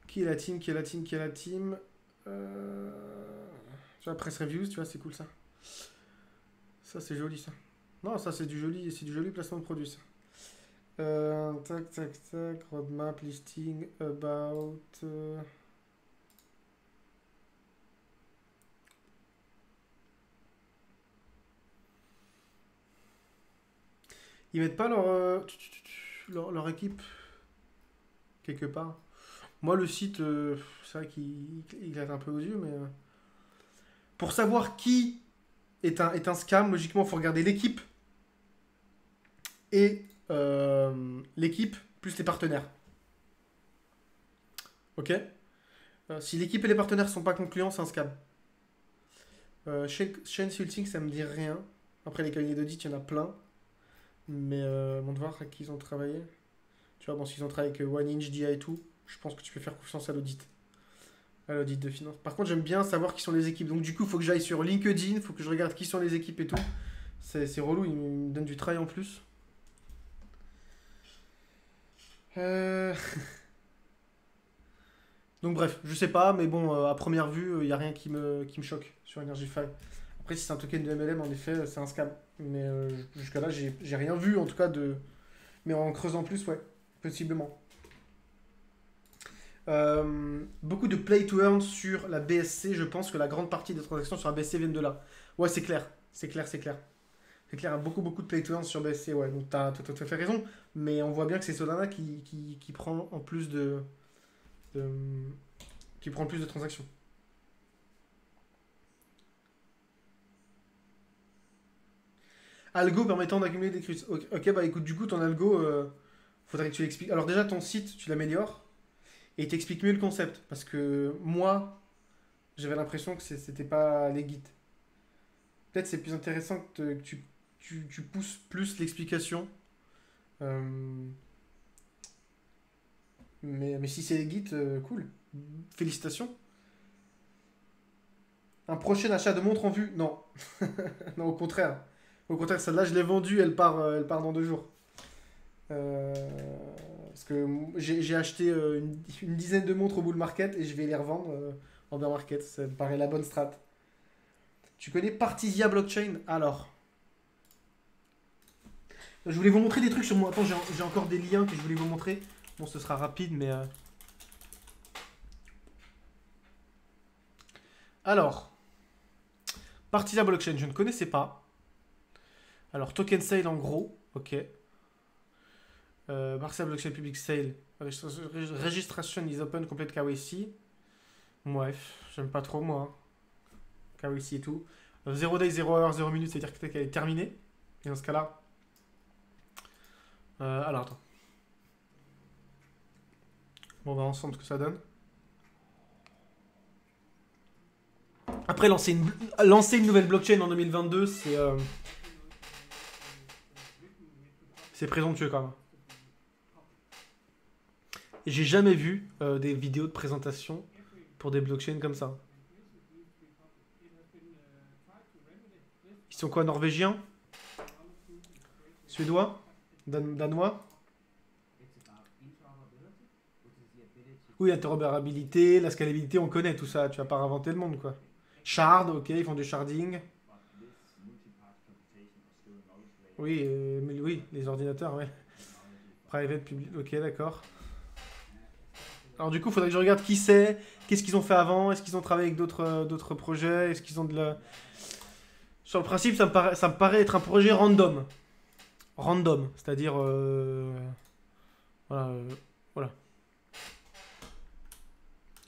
Qui est la team? Qui est la team? Qui est la team? Tu vois, press reviews, tu vois, c'est cool ça. Ça, c'est joli ça. Non, ça, c'est du joli placement de produit ça. Tac, tac, tac. Roadmap, listing, about. Ils mettent pas leur équipe quelque part. Moi, le site, c'est vrai qu'il glace un peu aux yeux, mais pour savoir qui est un scam, logiquement, il faut regarder l'équipe et l'équipe plus les partenaires. Ok. Si l'équipe et les partenaires sont pas concluants, c'est un scam. Chain Sulting, ça me dit rien. Après, les cabinets d'audit, il y en a plein. Mais on va voir à qui ils ont travaillé. Tu vois, bon, s'ils ont travaillé avec One Inch, DIA et tout, je pense que tu peux faire confiance à l'audit. À l'audit de finance. Par contre, j'aime bien savoir qui sont les équipes. Donc, du coup, il faut que j'aille sur LinkedIn, il faut que je regarde qui sont les équipes et tout. C'est relou, il me donne du travail en plus. Donc, bref, je sais pas, mais bon, à première vue, il n'y a rien qui me choque sur Energyfy. Après, si c'est un token de MLM, en effet, c'est un scam. Mais jusqu'à là, j'ai rien vu, en tout cas, de. Mais en creusant plus, ouais, possiblement. Beaucoup de play to earn sur la BSC. Je pense que la grande partie des transactions sur la BSC viennent de là. Ouais, c'est clair. C'est clair, c'est clair. C'est clair, il y a beaucoup de play to earn sur BSC. Ouais, donc t'as tout à fait raison. Mais on voit bien que c'est Solana qui prend en plus de- qui prend le plus de transactions. Algo permettant d'accumuler des crus. Ok, ok, bah écoute, du coup, ton algo, faudrait que tu l'expliques. Alors, déjà, ton site, tu l'améliores et t'expliques mieux le concept. Parce que moi, j'avais l'impression que c'était pas legit. Peut-être c'est plus intéressant que tu pousses plus l'explication. Euh, mais si c'est legit, cool. Félicitations. Un prochain achat de montre en vue? Non. Non, au contraire. Au contraire, celle-là, je l'ai vendue, elle part dans 2 jours. Euh, Parce que j'ai acheté une dizaine de montres au bull market et je vais les revendre en bear market. Ça me paraît la bonne strat. Tu connais Partisia Blockchain? Alors, je voulais vous montrer des trucs sur moi. Attends, j'ai encore des liens que je voulais vous montrer. Bon, ce sera rapide, mais. Alors, Partisia Blockchain, je ne connaissais pas. Alors, token sale en gros, ok. Partisia Blockchain Public Sale. Registration is open, complete KYC. Bref, j'aime pas trop moi. KYC et tout. 0 day, 0 heure, 0 minute, c'est-à-dire qu'elle est terminée. Et dans ce cas-là. Alors, attends. Bon, on va ensemble ce que ça donne. Après, lancer une nouvelle blockchain en 2022, c'est présomptueux quand même. J'ai jamais vu des vidéos de présentation pour des blockchains comme ça. Ils sont quoi, norvégiens? Suédois? Danois? Oui, l'interopérabilité, la scalabilité, on connaît tout ça. Tu vas pas inventer le monde, quoi. Shard, ok, ils font du sharding. Oui, mais oui, les ordinateurs, ouais. Private, public, ok, d'accord. Alors du coup, il faudrait que je regarde qui c'est, qu'est-ce qu'ils ont fait avant, est-ce qu'ils ont travaillé avec d'autres projets, est-ce qu'ils ont de la... Sur le principe, ça me paraît être un projet random. Random, c'est-à-dire... voilà, voilà.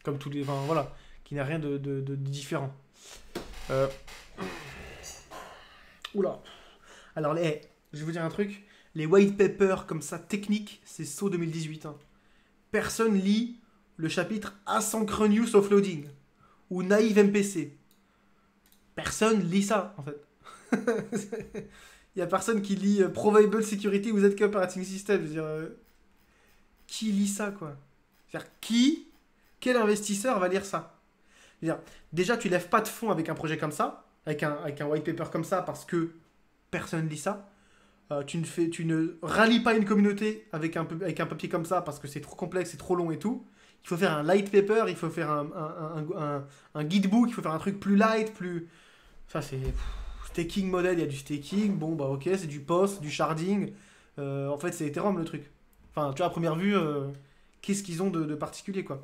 Comme tous les... Enfin, voilà, qui n'a rien de différent. Euh, Oula. Alors, je vais vous dire un truc. Les white papers comme ça, techniques, c'est saut 2018. Hein. Personne lit le chapitre Asynchronous Offloading ou Naive MPC. Personne lit ça, en fait. Il y a personne qui lit Provable Security ou ZK Operating System. Je veux dire, qui lit ça, quoi? C'est-à-dire, quel investisseur va lire ça? Je veux dire, déjà, tu lèves pas de fonds avec un projet comme ça, avec un white paper comme ça, parce que personne ne lit ça. Tu ne rallies pas une communauté avec un papier comme ça parce que c'est trop complexe, c'est trop long et tout. Il faut faire un light paper, il faut faire un guidebook, il faut faire un truc plus light, plus... Ça, c'est... Staking model, il y a du staking. Bon, bah ok, c'est du post, du sharding. En fait, c'est Ethereum le truc. Enfin, tu vois, à première vue, qu'est-ce qu'ils ont de particulier, quoi.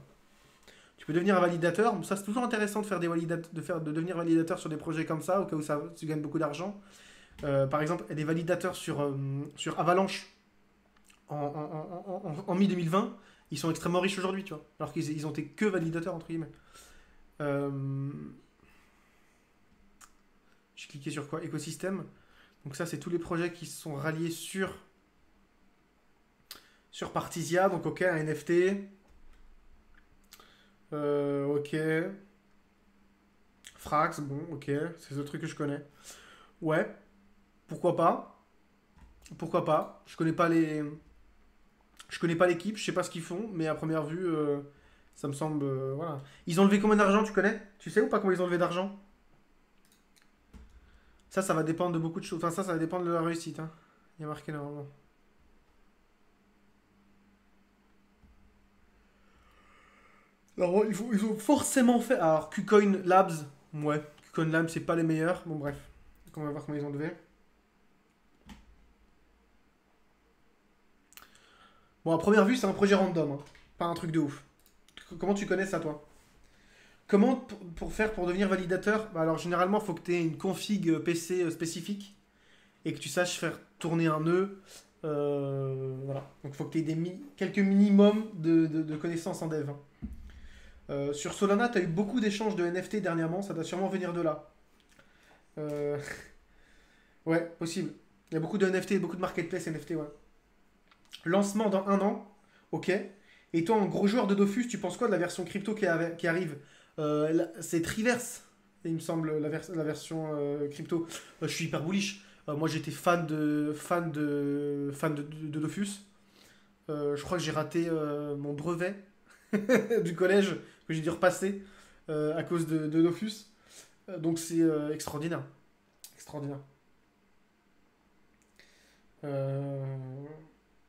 Tu peux devenir un validateur. Ça, c'est toujours intéressant de faire de devenir validateur sur des projets comme ça, au cas où tu gagnes beaucoup d'argent. Par exemple, des validateurs sur Avalanche en mi-2020, ils sont extrêmement riches aujourd'hui, tu vois. Alors qu'ils ont été que validateurs, entre guillemets. J'ai cliqué sur quoi? Écosystème. Donc ça, c'est tous les projets qui sont ralliés sur Partisia. Donc ok, un NFT. Ok. Frax, bon, ok. C'est le truc que je connais. Ouais, pourquoi pas. Pourquoi pas. Je connais pas l'équipe, je sais pas ce qu'ils font, mais à première vue, ça me semble... voilà. Ils ont levé combien d'argent, tu connais? Tu sais ou pas comment ils ont levé d'argent? Ça va dépendre de beaucoup de choses. Enfin, ça va dépendre de la réussite, hein. Il y a marqué normalement. Alors, ils ont forcément fait. Alors, KuCoin Labs, ouais. KuCoin Labs, c'est pas les meilleurs. Bon, bref. Donc, on va voir comment ils ont levé. Bon, à première vue, c'est un projet random, hein. Pas un truc de ouf. Comment tu connais ça, toi? Comment pour devenir validateur? Bah, alors, généralement, il faut que tu aies une config PC spécifique et que tu saches faire tourner un nœud. Voilà. Donc, il faut que tu aies quelques minimums de connaissances en dev, hein. Sur Solana, tu as eu beaucoup d'échanges de NFT dernièrement, ça doit sûrement venir de là. Euh, Ouais, possible. Il y a beaucoup de NFT, beaucoup de marketplace NFT, ouais. Lancement dans 1 an, ok. Et toi, en gros joueur de Dofus, tu penses quoi de la version crypto qui arrive? C'est Triverse, il me semble, la version crypto. Je suis hyper bullish. Moi, j'étais fan de Dofus. Je crois que j'ai raté mon brevet du collège que j'ai dû repasser à cause de Dofus. Donc c'est extraordinaire. Extraordinaire. Euh,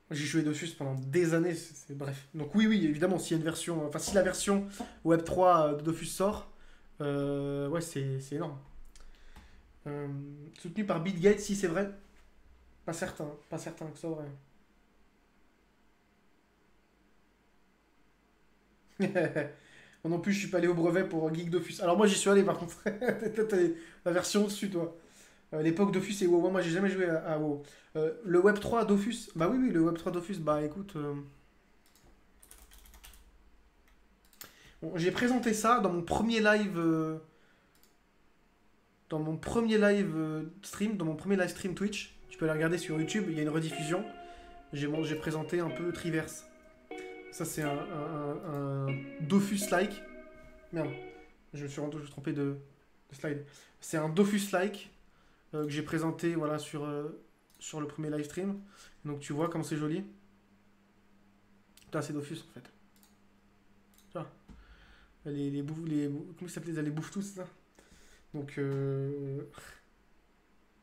j'ai joué Dofus pendant des années, bref. Donc oui, oui, évidemment, s'il y a une version, enfin si la version Web3 de Dofus sort, ouais, c'est énorme. Euh, Soutenu par Bill Gates, si c'est vrai, pas certain que ça aurait. Moi non plus, je suis pas allé au brevet pour Geek Dofus. Alors moi, j'y suis allé par contre. Toi, t'as la version au-dessus, toi. L'époque Dofus et WoW. Moi, j'ai jamais joué à WoW. Le Web3 Dofus. Bah oui, oui, le Web3 Dofus. Bah écoute. Bon, j'ai présenté ça dans mon premier live. Dans mon premier live stream. Dans mon premier live stream Twitch. Tu peux aller regarder sur YouTube. Il y a une rediffusion. J'ai présenté un peu Triverse. Ça, c'est un Dofus-like. Merde. Je me suis trompé de slide. C'est un Dofus-like que j'ai présenté voilà, sur le premier live stream. Donc tu vois comment c'est joli. Putain, c'est Dofus en fait. Tu vois, comment ça s'appelait les bouffes tous, ça. Donc,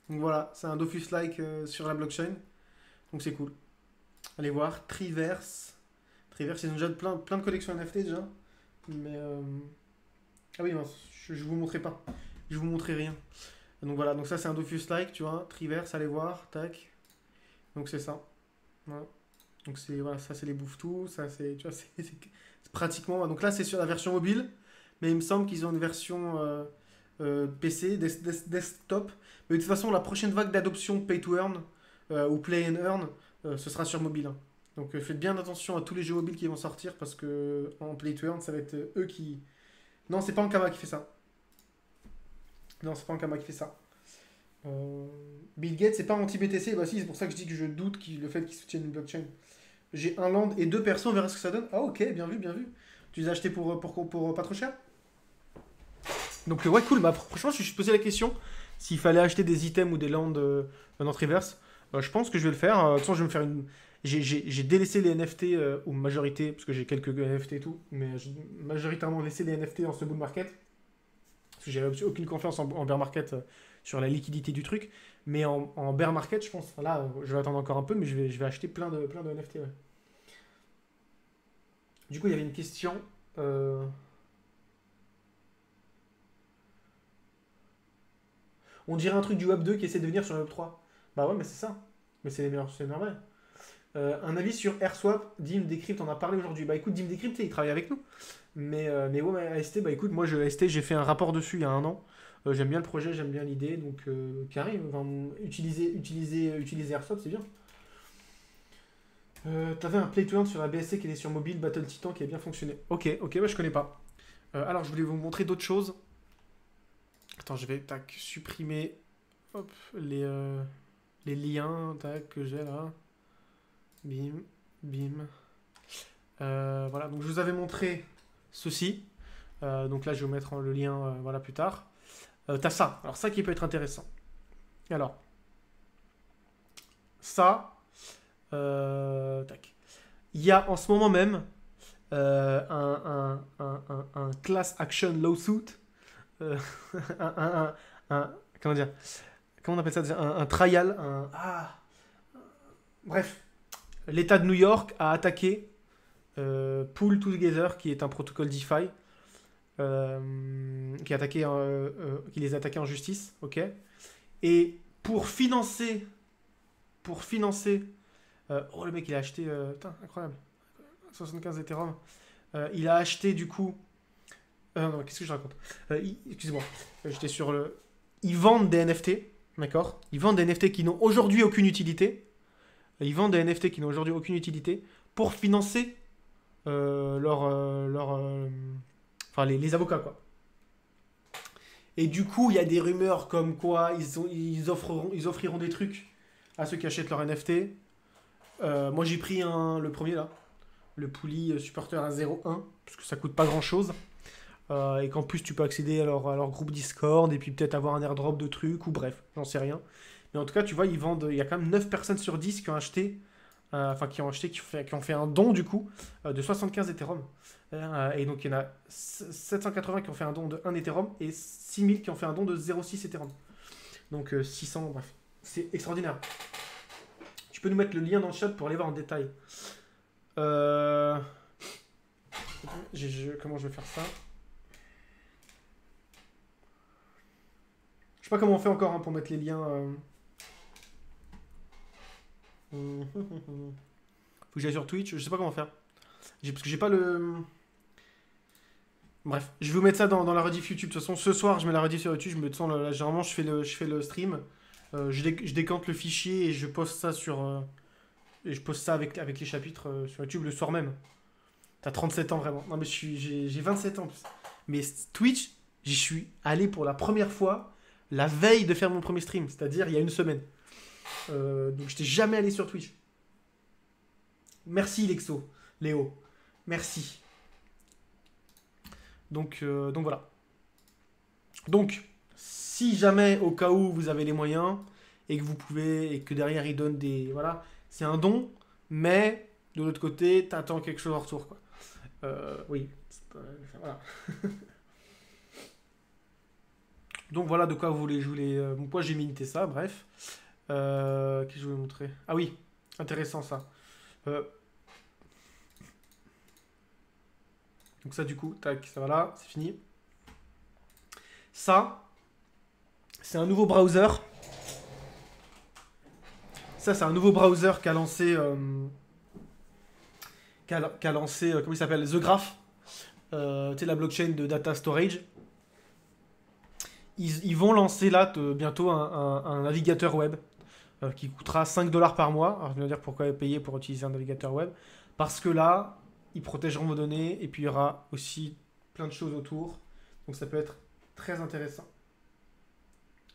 donc voilà, c'est un Dofus-like sur la blockchain. Donc c'est cool. Allez voir, Triverse. Triverse, ils ont déjà plein de collections NFT déjà. Mais. Ah oui, non, je vous montrerai pas. Je vous montrerai rien. Donc voilà, donc ça c'est un Dofus-like, tu vois. Triverse, allez voir, tac. Donc c'est ça. Voilà. Donc c'est voilà, ça c'est les bouffes-tout, ça c'est tu vois c'est pratiquement. Donc là c'est sur la version mobile, mais il me semble qu'ils ont une version PC, desktop. Mais de toute façon, la prochaine vague d'adoption Pay to Earn ou Play and Earn, ce sera sur mobile, hein. Donc faites bien attention à tous les jeux mobiles qui vont sortir parce que en Play to Earn, ça va être eux qui. Non, c'est pas Ankama qui fait ça. Non, c'est pas Ankama qui fait ça. Euh, Bill Gates, c'est pas anti-BTC. Bah si, c'est pour ça que je dis que je doute le fait qu'ils soutiennent une blockchain. J'ai un land et 2 persos, on verra ce que ça donne. Ah ok, bien vu, bien vu. Tu les as achetés pour pas trop cher? Donc ouais, cool. Bah, franchement, je me suis posé la question s'il fallait acheter des items ou des lands dans Triverse. Je pense que je vais le faire. De toute façon, je vais me faire une... J'ai délaissé les NFT, ou majorité, parce que j'ai quelques NFT et tout, mais j'ai majoritairement laissé les NFT dans ce bull market. Parce que j'avais aucune confiance en bear market sur la liquidité du truc. Mais en bear market, je pense, là, je vais attendre encore un peu, mais je vais acheter plein de NFT. Ouais. Du coup, il y avait une question. euh, On dirait un truc du Web 2 qui essaie de venir sur le Web 3. Bah ouais, mais c'est ça. Mais c'est normal. Un avis sur AirSwap, Dim Decrypt, on a parlé aujourd'hui. Bah écoute, Dim Decrypt, il travaille avec nous. Mais ouais, AST, bah écoute, moi, AST, j'ai fait un rapport dessus il y a un an. J'aime bien le projet, j'aime bien l'idée, donc carré. Enfin, utiliser AirSwap, c'est bien. T'avais un play to earn sur la BSC qui est sur mobile, Battle Titan, qui a bien fonctionné. Ok, bah je connais pas. Alors, je voulais vous montrer d'autres choses. Attends, je vais tac, supprimer hop, les liens tac, que j'ai là. Bim, bim. Voilà, donc je vous avais montré ceci. Donc là, je vais vous mettre le lien voilà, plus tard. T'as ça. Alors, ça qui peut être intéressant. Alors, ça. Tac. Il y a en ce moment même un class action lawsuit. euh, un, un- comment dire? Comment on appelle ça déjà un trial. Bref, l'État de New York a attaqué Pool Together, qui est un protocole DeFi, qui les a attaqués en justice, ok. Et pour financer, oh le mec il a acheté, putain, incroyable, 75 Ethereum. Il a acheté du coup, non, qu'est-ce que je raconte. Excusez-moi, j'étais sur le, ils vendent des NFT, d'accord. Ils vendent des NFT qui n'ont aujourd'hui aucune utilité. Ils vendent des NFT qui n'ont aujourd'hui aucune utilité pour financer enfin les avocats quoi. Et du coup, il y a des rumeurs comme quoi ils offriront des trucs à ceux qui achètent leur NFT. Moi, j'ai pris le premier là, le Pouli supporter à 0.1 parce que ça coûte pas grand chose. Et qu'en plus, tu peux accéder à leur groupe Discord et puis peut-être avoir un airdrop de trucs ou bref, j'en sais rien. Mais en tout cas, tu vois, ils vendent. Il y a quand même 9 personnes sur 10 qui ont acheté enfin qui ont acheté, qui ont fait un don du coup de 75 Ethereum. Et donc il y en a 780 qui ont fait un don de 1 Ethereum et 6000 qui ont fait un don de 0,6 Ethereum. Donc 600, bref. C'est extraordinaire. Tu peux nous mettre le lien dans le chat pour aller voir en détail. Comment je vais faire ça? Je sais pas comment on fait encore hein, pour mettre les liens. Faut que j'aille sur Twitch, je sais pas comment faire. Parce que j'ai pas le. Bref, je vais vous mettre ça dans la rediff YouTube. De toute façon, ce soir, je mets la rediff sur YouTube. Je me sens là, généralement, je fais le stream. Je décante le fichier et je poste ça et je poste ça avec les chapitres sur YouTube le soir même. T'as 37 ans vraiment. Non, mais j'ai 27 ans en plus. Mais Twitch, j'y suis allé pour la première fois la veille de faire mon premier stream, c'est-à-dire il y a une semaine. Donc, j'étais jamais allé sur Twitch. Merci, Léo. Merci. Donc voilà. Donc, si jamais au cas où vous avez les moyens et que vous pouvez et que derrière ils donnent des voilà, c'est un don, mais de l'autre côté t'attends quelque chose en retour quoi. Oui, voilà. Donc voilà de quoi vous voulez, pourquoi j'ai milité ça, bref. Qu'est-ce que je voulais montrer? Ah oui, intéressant ça. Euh, donc ça du coup, tac, ça va là, c'est fini. Ça, c'est un nouveau browser. Ça, c'est un nouveau browser qu'a lancé, comment il s'appelle? The Graph. Tu sais, la blockchain de data storage. Ils vont lancer là bientôt un navigateur web qui coûtera 5 dollars par mois. Alors, je vais dire pourquoi payer pour utiliser un navigateur web. Parce que là, ils protégeront vos données et puis il y aura aussi plein de choses autour. Donc ça peut être très intéressant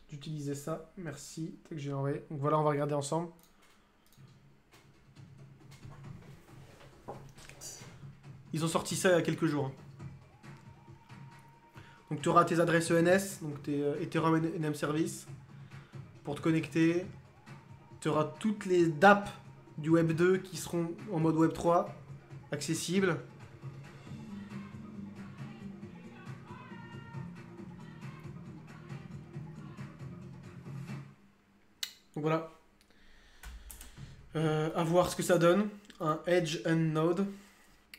d'utiliser ça. Merci. Que j'ai envoyé. Donc voilà, on va regarder ensemble. Ils ont sorti ça il y a quelques jours. Donc tu auras tes adresses ENS, donc tes Ethereum NM Service, pour te connecter. Tu auras toutes les DApp du Web 2 qui seront en mode Web 3 accessibles. Donc voilà. À voir ce que ça donne. Un Edge and Node.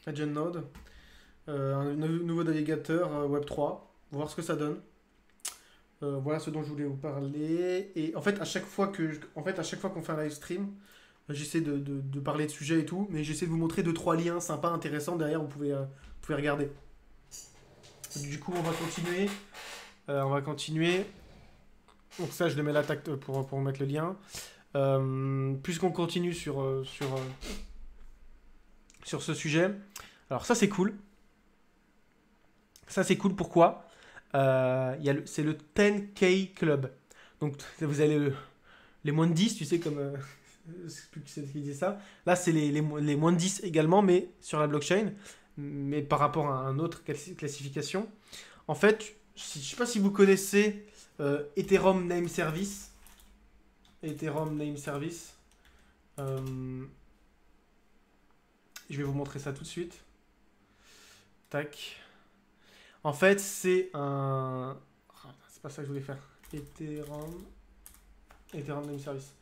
Edge and Node. Un nouveau navigateur Web3. Voir ce que ça donne. Voilà ce dont je voulais vous parler. Et en fait, à chaque fois qu'on fait un live stream, j'essaie de parler de sujets et tout, mais j'essaie de vous montrer 2-3 liens sympas, intéressants. Derrière, vous pouvez regarder. Du coup, on va continuer. Donc ça, je le mets là pour mettre le lien. Puisqu'on continue sur ce sujet. Alors ça, c'est cool. Ça, c'est cool. Pourquoi c'est le 10K Club. Donc, vous avez les moins de 10, tu sais, comme... c'est plus qui dit ça. Là, c'est les moins de 10 également, mais sur la blockchain. Mais par rapport à une autre classification. En fait, je ne sais pas si vous connaissez Ethereum Name Service. Ethereum Name Service. Je vais vous montrer ça tout de suite. Tac. En fait, c'est un... c'est pas ça que je voulais faire. Ethereum Name Service.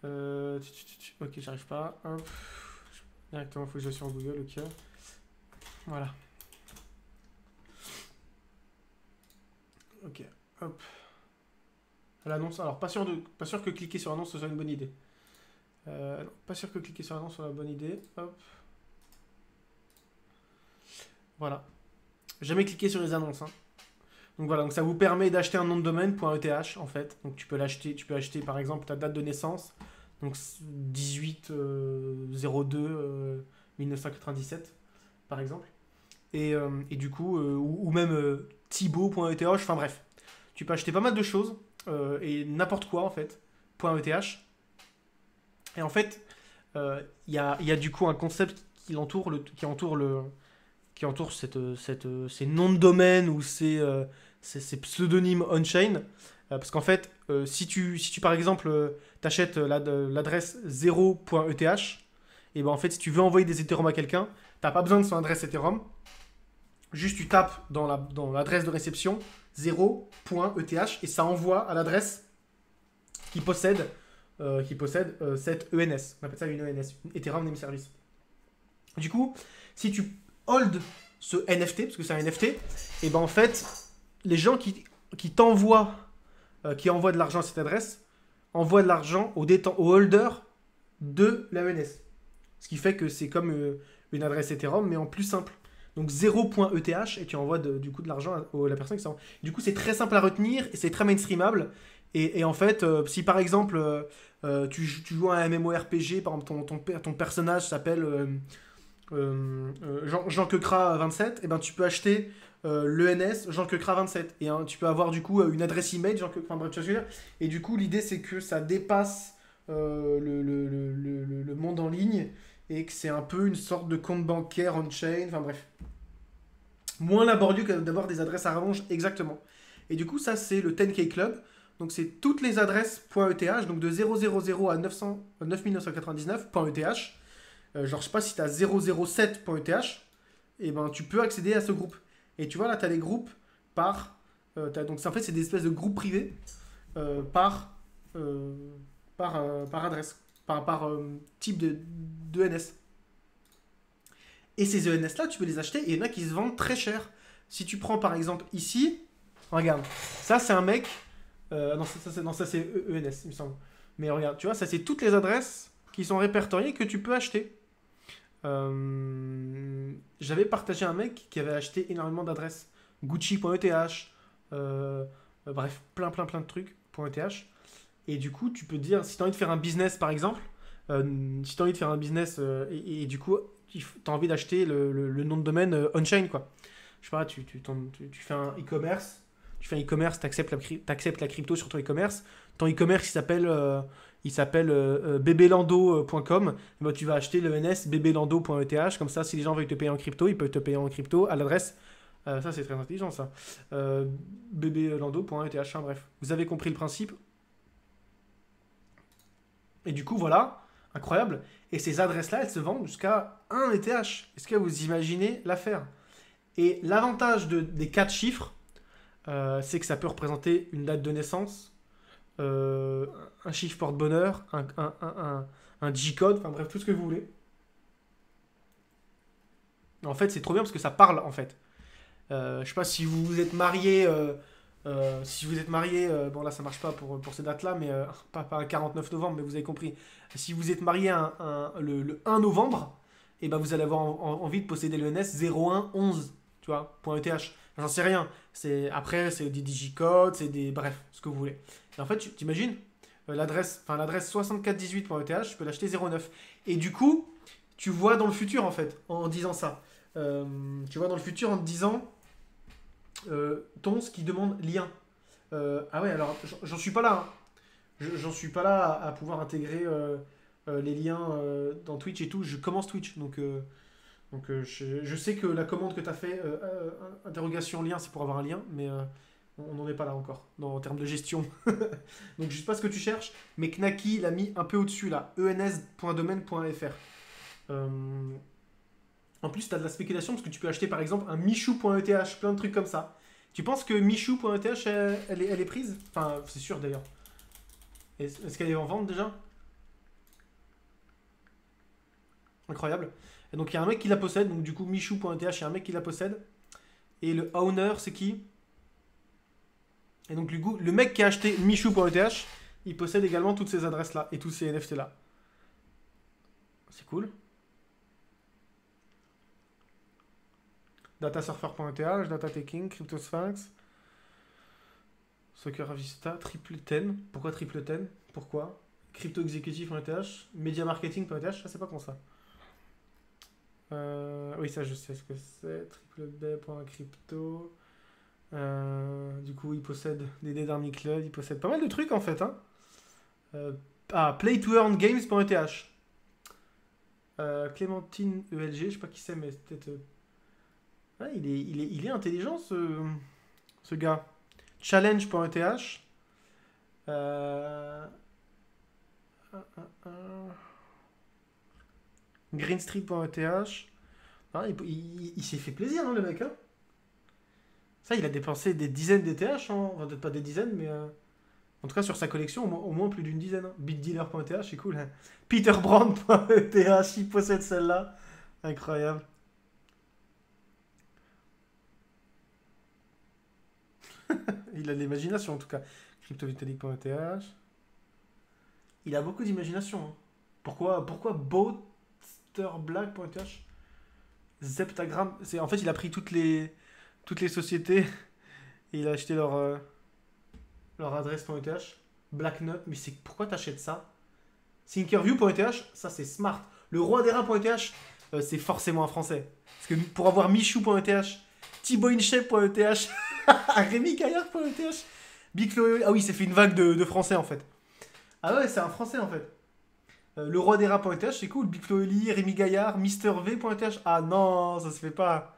Ok, j'arrive pas. Hop. Directement, il faut que je sois sur Google, ok. Voilà. Ok, hop. L'annonce. Alors, pas sûr que cliquer sur l'annonce soit une bonne idée. Non, pas sûr que cliquer sur l'annonce soit la bonne idée. Hop. Voilà. Jamais cliquer sur les annonces. Hein. Donc voilà, donc ça vous permet d'acheter un nom de domaine .eth en fait. Donc tu peux acheter par exemple ta date de naissance. Donc 18-02 1997 par exemple. Et du coup, ou même Thibaut.eth, enfin bref. Tu peux acheter pas mal de choses et n'importe quoi en fait. .eth. Et en fait, il y a du coup un concept qui entoure ces noms de domaine ou ces pseudonymes on-chain. Parce qu'en fait, si tu par exemple t'achètes l'adresse 0.eth, et ben en fait, si tu veux envoyer des Ethereum à quelqu'un, t'as pas besoin de son adresse Ethereum. Juste tu tapes dans l'adresse de réception 0.eth et ça envoie à l'adresse qui possède cette ENS. On appelle ça une ENS, une Ethereum Name Service. Du coup, si tu hold ce NFT, parce que c'est un NFT, et ben en fait, les gens qui t'envoient, qui envoient de l'argent à cette adresse, envoient de l'argent au holder de la ENS. Ce qui fait que c'est comme une adresse Ethereum, mais en plus simple. Donc 0.eth et tu envoies du coup de l'argent à la personne qui s'en... Du coup, c'est très simple à retenir et c'est très mainstreamable. Et en fait, si par exemple tu joues à un MMORPG, par exemple ton personnage s'appelle Jean Quecra 27, et ben tu peux acheter l'ENS Jean Quecra 27 et tu peux avoir du coup une adresse email Jean Quecra, enfin bref, tu vois ce que je veux dire. Et du coup, l'idée c'est que ça dépasse le monde en ligne et que c'est un peu une sorte de compte bancaire on-chain, enfin bref. Moins laborieux que d'avoir des adresses à rallonge exactement. Et du coup, ça c'est le 10K Club. Donc c'est toutes les adresses .eth, donc de 000 à 9999.eth. Genre je sais pas si tu as 007.eth, et ben tu peux accéder à ce groupe. Et tu vois là, tu as des groupes par... donc en fait, c'est des espèces de groupes privés par adresse, par type de ENS. Et ces ENS là, tu peux les acheter et il y en a qui se vendent très cher. Si tu prends par exemple ici, regarde, ça c'est un mec... non, ça c'est ENS, il me semble. Mais regarde, tu vois, ça c'est toutes les adresses qui sont répertoriées que tu peux acheter. J'avais partagé un mec qui avait acheté énormément d'adresses. Gucci.eth, bref, plein de trucs .eth. Et du coup, tu peux dire, si tu as envie de faire un business par exemple, si tu as envie de faire un business et du coup, tu as envie d'acheter le nom de domaine on-chain, quoi. Je sais pas, tu fais un e-commerce. Tu fais un e-commerce, tu acceptes la crypto sur ton e-commerce. Ton e-commerce, il s'appelle bbelando.com. Ben, tu vas acheter le NS bbelando.eth. Comme ça, si les gens veulent te payer en crypto, ils peuvent te payer en crypto à l'adresse. Ça, c'est très intelligent, ça. bbelando.eth. Enfin, bref, vous avez compris le principe. Et du coup, voilà, incroyable. Et ces adresses-là, elles se vendent jusqu'à 1 ETH. Est-ce que vous imaginez l'affaire? Et l'avantage des 4 chiffres, c'est que ça peut représenter une date de naissance, euh, un chiffre porte-bonheur, un G-code, enfin bref, tout ce que vous voulez. En fait, c'est trop bien parce que ça parle, en fait. Je sais pas si vous vous êtes marié. Si vous êtes marié, bon là ça marche pas pour ces dates-là, mais pas un 49 novembre, mais vous avez compris. Si vous êtes marié le 1 novembre, et ben vous allez avoir envie de posséder le NS 0111, tu vois, .eth. J'en sais rien. Après, c'est des digicodes, c'est des. Bref, ce que vous voulez. Et en fait, tu t'imagines l'adresse 6418.eth, je peux l'acheter 09. Et du coup, tu vois dans le futur en fait, en disant ça. Tu vois dans le futur en te disant Tons qui demande lien. Ah ouais, alors j'en suis pas là. Hein. J'en suis pas là à pouvoir intégrer les liens dans Twitch et tout. Je commence Twitch, je sais que la commande que tu as fait, interrogation lien, c'est pour avoir un lien, mais on n'en est pas là encore en termes de gestion. Donc je sais pas ce que tu cherches, mais Knacky l'a mis un peu au-dessus là, ens.domaine.fr. En plus, tu as de la spéculation parce que tu peux acheter par exemple un michou.eth, plein de trucs comme ça. Tu penses que michou.eth, elle est prise? Enfin, c'est sûr d'ailleurs. Est-ce qu'elle est en vente déjà? Incroyable. Et donc il y a un mec qui la possède, donc du coup michou.eth, il y a un mec qui la possède. Et le owner, c'est qui? Et donc du coup, le mec qui a acheté michou.eth, il possède également toutes ces adresses-là et tous ces NFT-là. C'est cool. Datasurfer.eth, Datataking, CryptoSphinx, SoccerVista, Triple10. Pourquoi Triple10? Pourquoi CryptoExecutive.eth, MediaMarketing.eth, je sais pas comment ça. Oui, ça je sais ce que c'est. TripleB.crypto. Du coup, il possède des Dead Army Club, il possède pas mal de trucs en fait. Hein. PlayToEarnGames.eth. Clémentine ELG, je sais pas qui c'est, mais c'est peut-être. Ah, il est intelligent ce gars. Challenge.eth. Greenstreet.eth. Ah, il s'est fait plaisir, hein, le mec. Hein. Ça, il a dépensé des dizaines d'ETH. Hein. Enfin, peut-être pas des dizaines, mais. En tout cas, sur sa collection, au moins plus d'une dizaine. Hein. BitDealer.eth, c'est cool. Hein. Peterbrand.eth, il possède celle-là. Incroyable. Il a de l'imagination, en tout cas. CryptoVitalik.eth. Il a beaucoup d'imagination. Hein. Pourquoi Boasterblack.eth? Zeptagram. En fait, il a pris toutes les sociétés et il a acheté leur adresse.eth. Blacknut. Mais pourquoi t'achètes ça? Thinkerview.eth, ça c'est smart. Le roi des rats.eth, c'est forcément un français. Parce que pour avoir Michou.eth, Thibaut-InShape.eth, Rémi Gaillard.eth, Big Flo. Ah oui, c'est fait une vague de français en fait. Ah ouais, c'est un français en fait. Le roi des rats.eth, c'est cool. Big Flo Eli, Rémi Gaillard, Mister V.eth. Ah non, ça se fait pas.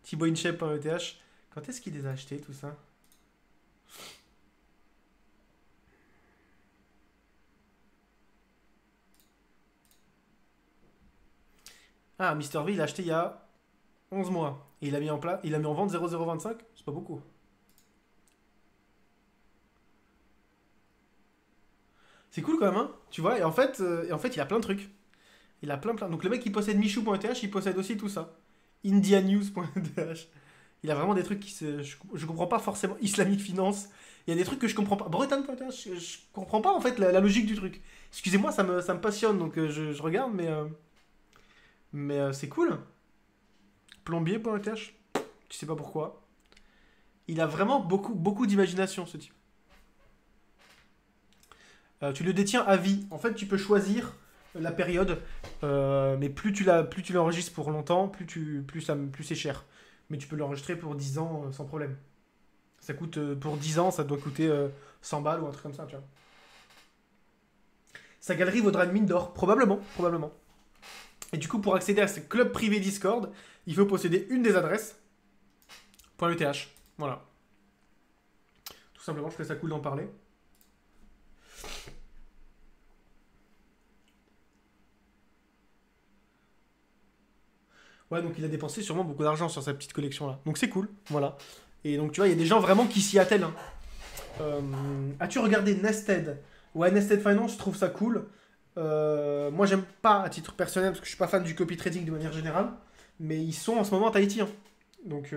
Thibaut-InShape.eth. Quand est-ce qu'il les a achetés tout ça? Ah, Mister V, il a acheté il y a 11 mois. Et il a mis en vente 0025. C'est pas beaucoup. C'est cool quand même, hein. Tu vois, il a plein de trucs. Il a plein. Donc le mec qui possède Michou.eth, il possède aussi tout ça. Indianews.eth. Il a vraiment des trucs je comprends pas forcément. Islamic Finance. Il y a des trucs que je comprends pas. Breton.eth, je comprends pas en fait la logique du truc. Excusez-moi, ça me passionne, donc je regarde, mais c'est cool. Plombier.eth, tu sais pas pourquoi. Il a vraiment beaucoup d'imagination, ce type. Tu le détiens à vie. En fait, tu peux choisir la période, mais plus tu l'enregistres pour longtemps, plus c'est cher. Mais tu peux l'enregistrer pour 10 ans sans problème. Ça coûte, pour 10 ans, ça doit coûter 100 balles ou un truc comme ça, tu vois. Sa galerie vaudra une mine d'or, probablement. Et du coup, pour accéder à ce club privé Discord, il faut posséder une des adresses. .eth. Voilà. Tout simplement, je trouvais ça cool d'en parler. Ouais, donc il a dépensé sûrement beaucoup d'argent sur sa petite collection là. Donc c'est cool, voilà. Et donc tu vois, il y a des gens vraiment qui s'y attellent. Hein. As-tu regardé Nested? Ouais, Nested Finance, je trouve ça cool. Moi, j'aime pas à titre personnel parce que je suis pas fan du copy trading de manière générale. Mais ils sont en ce moment à Tahiti, hein. Donc,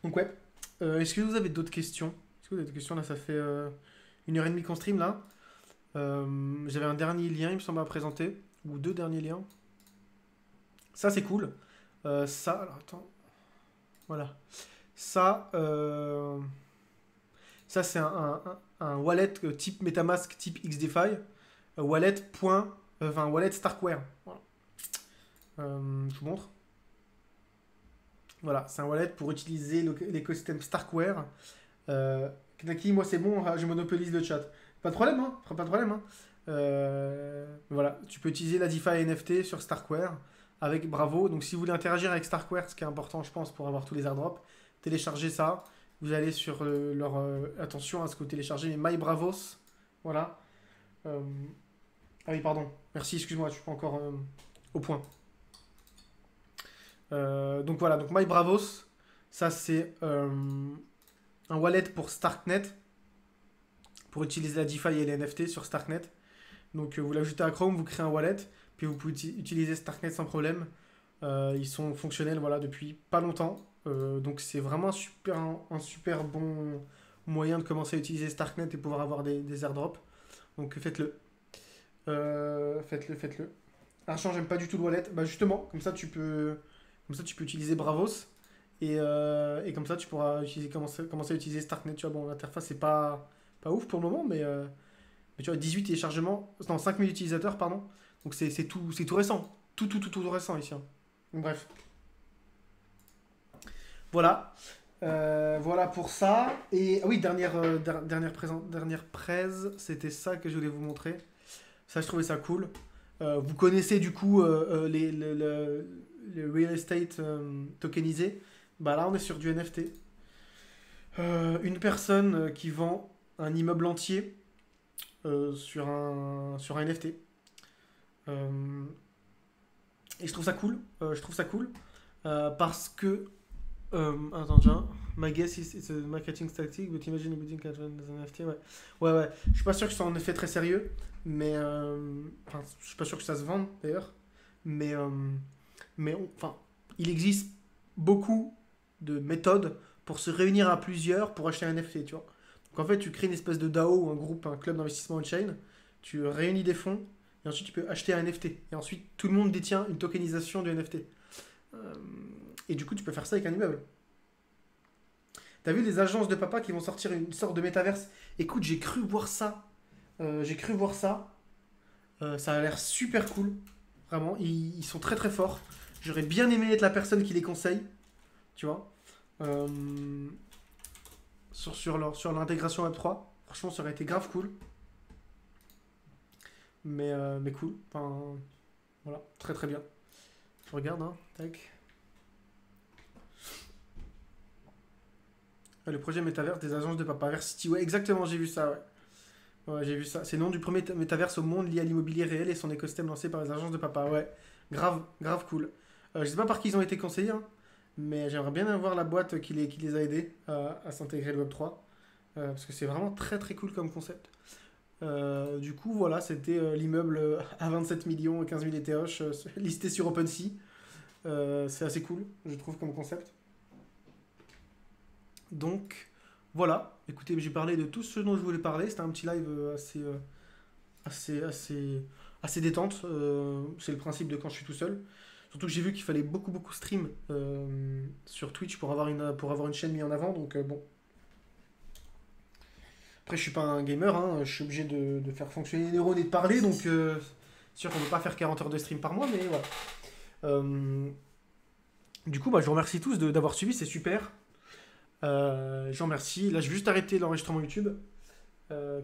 donc ouais. Est-ce que vous avez d'autres questions? Est-ce que vous avez d'autres questions? Là, ça fait 1h30 qu'on stream là. J'avais un dernier lien, il me semble, à présenter. Ou deux derniers liens. Ça, c'est cool. Ça, alors attends. Voilà. Ça, ça c'est un wallet type MetaMask, type XDeFi. Wallet. Enfin, wallet Starkware. Voilà. Je vous montre. Voilà, c'est un wallet pour utiliser l'écosystème Starkware. Knaki, moi c'est bon, je monopolise le chat. Pas de problème, hein, pas de problème. Hein. Voilà, tu peux utiliser la DeFi NFT sur Starkware avec Bravo. Donc si vous voulez interagir avec Starkware, ce qui est important, je pense, pour avoir tous les airdrops, téléchargez ça. Vous allez sur leur... attention à ce que vous téléchargez, mais MyBravos. Voilà. Ah oui, pardon. Merci, excuse-moi, je suis pas encore au point. Donc voilà, donc MyBravos, ça c'est un wallet pour Starknet, pour utiliser la DeFi et les NFT sur Starknet. Donc vous l'ajoutez à Chrome, vous créez un wallet, puis vous pouvez utiliser Starknet sans problème. Ils sont fonctionnels voilà, depuis pas longtemps. Donc c'est vraiment un super bon moyen de commencer à utiliser Starknet et pouvoir avoir des airdrops. Donc faites-le. Faites-le. Argent, j'aime pas du tout le wallet. Bah justement, comme ça tu peux utiliser Bravos. Et comme ça tu pourras commencer à utiliser Starknet. Tu vois, bon, l'interface c'est pas ouf pour le moment, mais tu vois, 18 téléchargements, non, 5000 utilisateurs, pardon. Donc c'est tout récent. Tout récent ici. Hein. Donc, bref. Voilà. Voilà pour ça. Et ah oui, dernière presse, c'était ça que je voulais vous montrer. Ça, je trouvais ça cool. Vous connaissez du coup les real estate tokenisés. Bah là, on est sur du NFT. Une personne qui vend un immeuble entier sur un NFT. Et je trouve ça cool. Parce que attends, tiens. My guess is it's a marketing tactic, but imagine a building can run as an NFT. Ouais. Je suis pas sûr que ce soit en effet très sérieux, mais enfin, je suis pas sûr que ça se vende d'ailleurs, mais enfin, il existe beaucoup de méthodes pour se réunir à plusieurs pour acheter un NFT, tu vois. Donc en fait, tu crées une espèce de DAO ou un groupe, un club d'investissement on-chain, tu réunis des fonds et ensuite tu peux acheter un NFT. Et ensuite, tout le monde détient une tokenisation du NFT. Et du coup, tu peux faire ça avec un immeuble. T'as vu les agences de papa qui vont sortir une sorte de métaverse? Écoute, j'ai cru voir ça. Ça a l'air super cool. Vraiment, ils sont très très forts. J'aurais bien aimé être la personne qui les conseille. Tu vois. Sur l'intégration Web3. Franchement, ça aurait été grave cool. Mais cool. Enfin, voilà, très très bien. Je regarde, hein. Tac. Le projet métaverse des agences de Papaverse City. Ouais, exactement, j'ai vu ça, ouais. Ouais, j'ai vu ça. C'est le nom du premier métaverse au monde lié à l'immobilier réel et son écosystème lancé par les agences de papa. Ouais, grave cool. Je sais pas par qui ils ont été conseillés, hein, mais j'aimerais bien voir la boîte qui les a aidés à s'intégrer le Web3. Parce que c'est vraiment très très cool comme concept. Du coup, voilà, c'était l'immeuble à 27 millions et 15 000 ETH listé sur OpenSea. C'est assez cool, je trouve, comme concept. Donc, voilà. Écoutez, j'ai parlé de tout ce dont je voulais parler. C'était un petit live assez détente. C'est le principe de quand je suis tout seul. Surtout que j'ai vu qu'il fallait beaucoup stream sur Twitch pour avoir une chaîne mise en avant. Donc, bon. Après, je suis pas un gamer. Hein, je suis obligé de faire fonctionner les neurones et de parler. Donc, c'est sûr qu'on ne peut pas faire 40 heures de stream par mois. Mais voilà. Du coup, bah, je vous remercie tous d'avoir suivi. C'est super. Je vous remercie. Là, je vais juste arrêter l'enregistrement YouTube.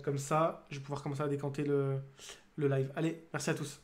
Comme ça, je vais pouvoir commencer à décanter le live. Allez, merci à tous.